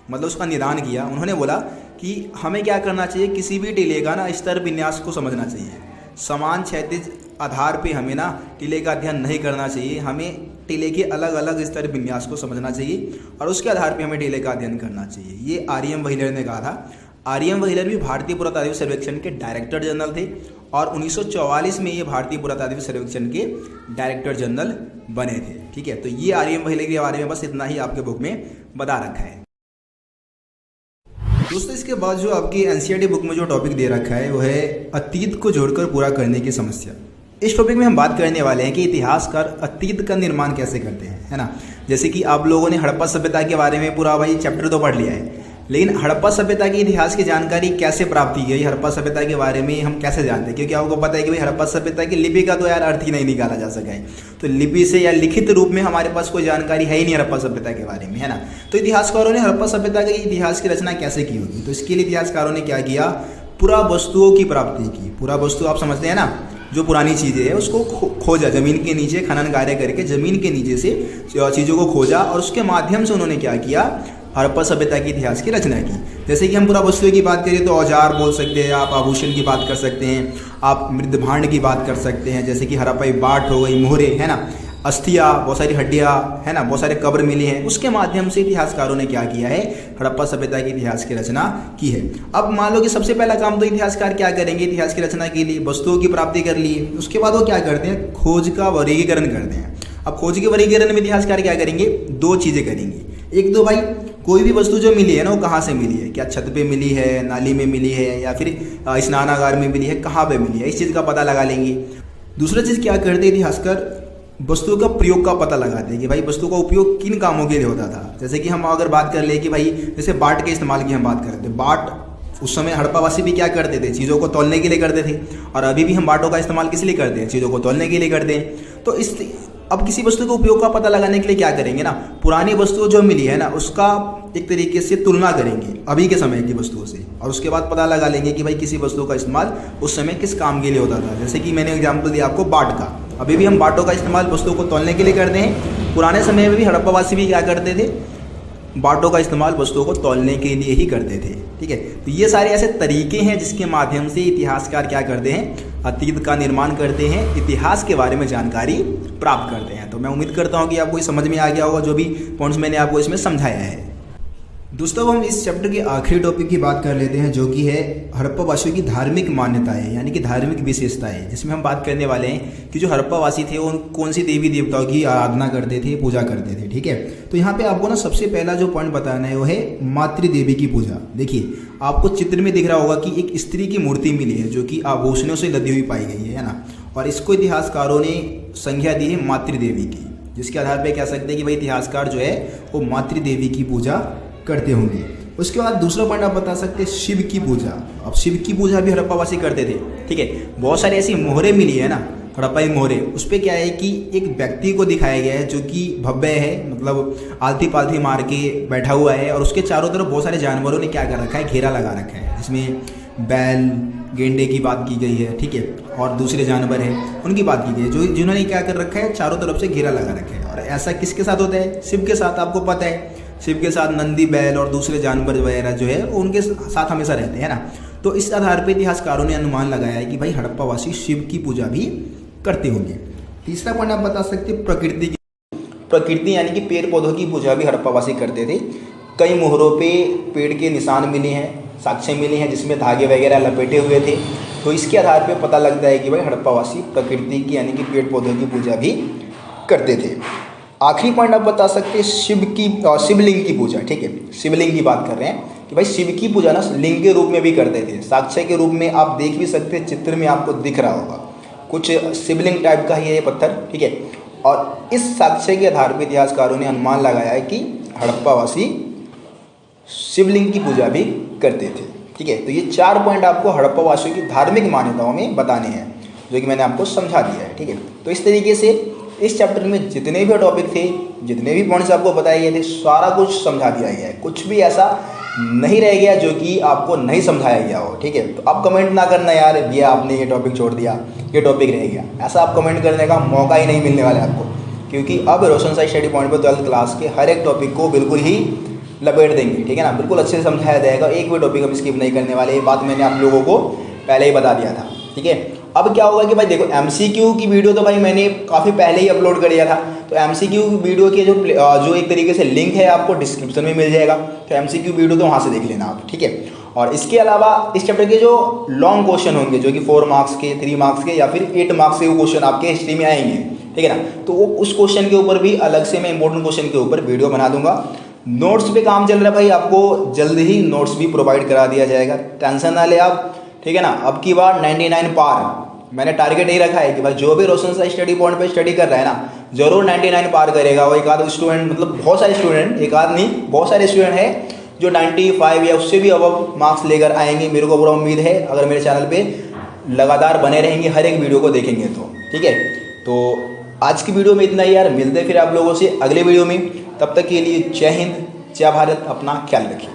मतलब उसका निदान किया। उन्होंने बोला कि हमें क्या करना चाहिए, किसी भी टीले का ना स्तर विन्यास को समझना चाहिए। समान क्षैतिज आधार पे हमें ना टीले का अध्ययन नहीं करना चाहिए, हमें टीले के अलग अलग स्तर विन्यास को समझना चाहिए और उसके आधार पे हमें टीले का अध्ययन करना चाहिए। ये R.E.M. व्हीलर ने कहा था। R.E.M. व्हीलर भी भारतीय पुरातात्विक सर्वेक्षण के डायरेक्टर जनरल थे और 1944 में ये भारतीय पुरातात्विक सर्वेक्षण के डायरेक्टर जनरल बने थे। ठीक है, तो ये R.E.M. व्हीलर के बारे में बस इतना ही आपके बुक में बता रखा है। दोस्तों, इसके बाद जो आपकी NCERT बुक में जो टॉपिक दे रखा है वो है अतीत को जोड़कर पूरा करने की समस्या। इस टॉपिक में हम बात करने वाले हैं कि इतिहासकार अतीत का निर्माण कैसे करते हैं, है ना। जैसे कि आप लोगों ने हड़प्पा सभ्यता के बारे में पूरा भाई चैप्टर तो पढ़ लिया है, लेकिन हड़प्पा सभ्यता के इतिहास की जानकारी कैसे प्राप्त की गई, हड़प्पा सभ्यता के बारे में हम कैसे जानते हैं, क्योंकि आपको पता है कि भाई हड़प्पा सभ्यता की लिपि का तो यार अर्थ ही नहीं निकाला जा सका है। तो लिपि से या लिखित रूप में हमारे पास कोई जानकारी है ही नहीं हड़प्पा सभ्यता के बारे में, है ना। तो इतिहासकारों ने हड़प्पा सभ्यता के इतिहास की रचना कैसे की होगी, तो इसके लिए इतिहासकारों ने क्या किया, पुरा वस्तुओं की प्राप्ति की। पुरा वस्तु आप समझते हैं ना, जो पुरानी चीज़ें हैं उसको खोजा, ज़मीन के नीचे खनन कार्य करके ज़मीन के नीचे से चीज़ों को खोजा और उसके माध्यम से उन्होंने क्या किया, हड़प्पा सभ्यता के इतिहास की रचना की। जैसे कि हम पुरा वस्तुओं की बात करें तो औजार बोल सकते हैं, आप आभूषण की बात कर सकते हैं, आप मृद भांड की बात कर सकते हैं, जैसे कि हड़प्पाई बाट हो गई, मोहरे, है ना, अस्थियाँ, बहुत सारी हड्डियाँ, है ना, बहुत सारे कब्र मिले हैं। उसके माध्यम से इतिहासकारों ने क्या किया है, हड़प्पा सभ्यता के इतिहास की रचना की है। अब मान लो कि सबसे पहला काम तो इतिहासकार क्या करेंगे, इतिहास की रचना के लिए वस्तुओं की प्राप्ति कर ली, उसके बाद वो क्या करते हैं, खोज का वर्गीकरण करते हैं। अब खोज के वर्गीकरण में इतिहासकार क्या करेंगे, दो चीज़ें करेंगे। एक तो भाई कोई भी वस्तु जो मिली है ना वो कहाँ से मिली है, क्या छत पे मिली है, नाली में मिली है, या फिर स्नानागार में मिली है, कहाँ पे मिली है, इस चीज़ का पता लगा लेंगे। दूसरा चीज़ क्या करते हैं इतिहासकार, वस्तुओं का प्रयोग का पता लगाते हैं कि भाई वस्तु का उपयोग किन कामों के लिए होता था। जैसे कि हम अगर बात कर ले कि भाई जैसे बाट के इस्तेमाल की हम बात करते हैं, बाट उस समय हड़प्पावासी भी क्या करते थे, चीज़ों को तौलने के लिए करते थे, और अभी भी हम बाटों का इस्तेमाल किस लिए करते हैं, चीज़ों को तौलने के लिए करते हैं। तो इस अब किसी वस्तु के उपयोग का पता लगाने के लिए क्या करेंगे ना, पुरानी वस्तु जो मिली है ना उसका एक तरीके से तुलना करेंगे अभी के समय की वस्तुओं से, और उसके बाद पता लगा लेंगे कि भाई किसी वस्तु का इस्तेमाल उस समय किस काम के लिए होता था। जैसे कि मैंने एग्जाम्पल दिया आपको बाट का, अभी भी हम बाटों का इस्तेमाल वस्तुओं को तौलने के लिए करते हैं, पुराने समय में भी हड़प्पावासी भी क्या करते थे, बाटों का इस्तेमाल वस्तुओं को तौलने के लिए ही करते थे। ठीक है, तो ये सारे ऐसे तरीके हैं जिसके माध्यम से इतिहासकार क्या करते हैं, अतीत का निर्माण करते हैं, इतिहास के बारे में जानकारी प्राप्त करते हैं। तो मैं उम्मीद करता हूँ कि आपको ये समझ में आ गया होगा जो भी पॉइंट्स मैंने आपको इसमें समझाया है। दोस्तों, हम इस चैप्टर के आखिरी टॉपिक की बात कर लेते हैं, जो कि है हड़प्पावासियों की धार्मिक मान्यताएं, यानी कि धार्मिक विशेषताएं, जिसमें हम बात करने वाले हैं कि जो हड़प्पावासी थे वो कौन सी देवी देवताओं की आराधना करते थे, पूजा करते थे। ठीक है, तो यहाँ पे आपको ना सबसे पहला जो पॉइंट बताना है वो है मातृदेवी की पूजा। देखिए, आपको चित्र में दिख रहा होगा कि एक स्त्री की मूर्ति मिली है जो कि आभूषणों से लदी हुई पाई गई है ना, और इसको इतिहासकारों ने संज्ञा दी है मातृदेवी की, जिसके आधार पर कह सकते हैं कि भाई इतिहासकार जो है वो मातृदेवी की पूजा करते होंगे। उसके बाद दूसरा पॉइंट आप बता सकते हैं शिव की पूजा। अब शिव की पूजा भी हड़प्पावासी करते थे। ठीक है, बहुत सारी ऐसी मोहरे मिली है ना, हड़प्पाई मोहरे, उस पर क्या है कि एक व्यक्ति को दिखाया गया है जो कि भव्य है, मतलब आलती पालती मार के बैठा हुआ है, और उसके चारों तरफ बहुत सारे जानवरों ने क्या कर रखा है, घेरा लगा रखा है, जिसमें बैल, गेंडे की बात की गई है। ठीक है, और दूसरे जानवर हैं उनकी बात की गई है, जो जिन्होंने क्या कर रखा है, चारों तरफ से घेरा लगा रखा है। और ऐसा किसके साथ होता है, शिव के साथ। आपको पता है शिव के साथ नंदी, बैल और दूसरे जानवर वगैरह जो है उनके साथ हमेशा रहते हैं ना। तो इस आधार पर इतिहासकारों ने अनुमान लगाया है कि भाई हड़प्पावासी शिव की पूजा भी करते होंगे। तीसरा पॉइंट आप बता सकते हैं प्रकृति यानी कि पेड़ पौधों की पूजा भी हड़प्पावासी करते थे। कई मोहरों पे पेड़ के निशान मिले हैं, साक्ष्य मिले हैं जिसमें धागे वगैरह लपेटे हुए थे। तो इसके आधार पर पता लगता है कि भाई हड़प्पावासी प्रकृति की यानी कि पेड़ पौधों की पूजा भी करते थे। आखिरी पॉइंट आप बता सकते हैं शिवलिंग की पूजा। ठीक है, शिवलिंग की बात कर रहे हैं कि भाई शिव की पूजा ना लिंग के रूप में भी करते थे, साक्ष्य के रूप में आप देख भी सकते हैं, चित्र में आपको दिख रहा होगा कुछ शिवलिंग टाइप का ही है ये पत्थर। ठीक है, और इस साक्ष्य के आधार पर इतिहासकारों ने अनुमान लगाया है कि हड़प्पावासी शिवलिंग की पूजा भी करते थे। ठीक है, तो ये 4 पॉइंट आपको हड़प्पा वासियों की धार्मिक मान्यताओं में बताने हैं, जो कि मैंने आपको समझा दिया है। ठीक है, तो इस तरीके से इस चैप्टर में जितने भी टॉपिक थे, जितने भी पॉइंट्स आपको बताए गए थे, सारा कुछ समझा दिया गया है। कुछ भी ऐसा नहीं रह गया जो कि आपको नहीं समझाया गया हो। ठीक है, तो आप कमेंट ना करना यार भैया आपने ये टॉपिक छोड़ दिया, ये टॉपिक रह गया, ऐसा आप कमेंट करने का मौका ही नहीं मिलने वाला है आपको, क्योंकि अब रोशन साई स्टडी पॉइंट पर 12th क्लास के हर एक टॉपिक को बिल्कुल ही लपेट देंगे। ठीक है ना, बिल्कुल अच्छे से समझाया जाएगा, एक भी टॉपिक हम स्किप नहीं करने वाले। ये बात मैंने आप लोगों को पहले ही बता दिया था। ठीक है, अब क्या होगा कि भाई देखो एमसीक्यू की वीडियो तो भाई मैंने काफ़ी पहले ही अपलोड कर दिया था, तो एमसीक्यू वीडियो के जो एक तरीके से लिंक है आपको डिस्क्रिप्शन में मिल जाएगा, तो एमसीक्यू वीडियो तो वहाँ से देख लेना आप। ठीक है, और इसके अलावा इस चैप्टर के जो लॉन्ग क्वेश्चन होंगे, जो कि 4 मार्क्स के, 3 मार्क्स के या फिर 8 मार्क्स के वो क्वेश्चन आपके हिस्ट्री में आएंगे। ठीक है ना, तो वो उस क्वेश्चन के ऊपर भी अलग से मैं इंपॉर्टेंट क्वेश्चन के ऊपर वीडियो बना दूंगा। नोट्स पे काम चल रहा है भाई, आपको जल्द ही नोट्स भी प्रोवाइड करा दिया जाएगा, टेंशन ना ले आप। ठीक है ना, अब की बार 99 पार मैंने टारगेट यही रखा है कि भाई जो भी रोशन साई स्टडी पॉइंट पे स्टडी कर रहा है ना, जरूर 99 पार करेगा। वो एक आध स्टूडेंट, मतलब बहुत सारे स्टूडेंट, एक आध नहीं बहुत सारे स्टूडेंट हैं जो 95 या उससे भी अबव मार्क्स लेकर आएंगे, मेरे को पूरा उम्मीद है, अगर मेरे चैनल पे लगातार बने रहेंगे, हर एक वीडियो को देखेंगे तो। ठीक है, तो आज की वीडियो में इतना ही यार, मिलते हैं फिर आप लोगों से अगले वीडियो में। तब तक के लिए जय हिंद, जय भारत, अपना ख्याल रखिए।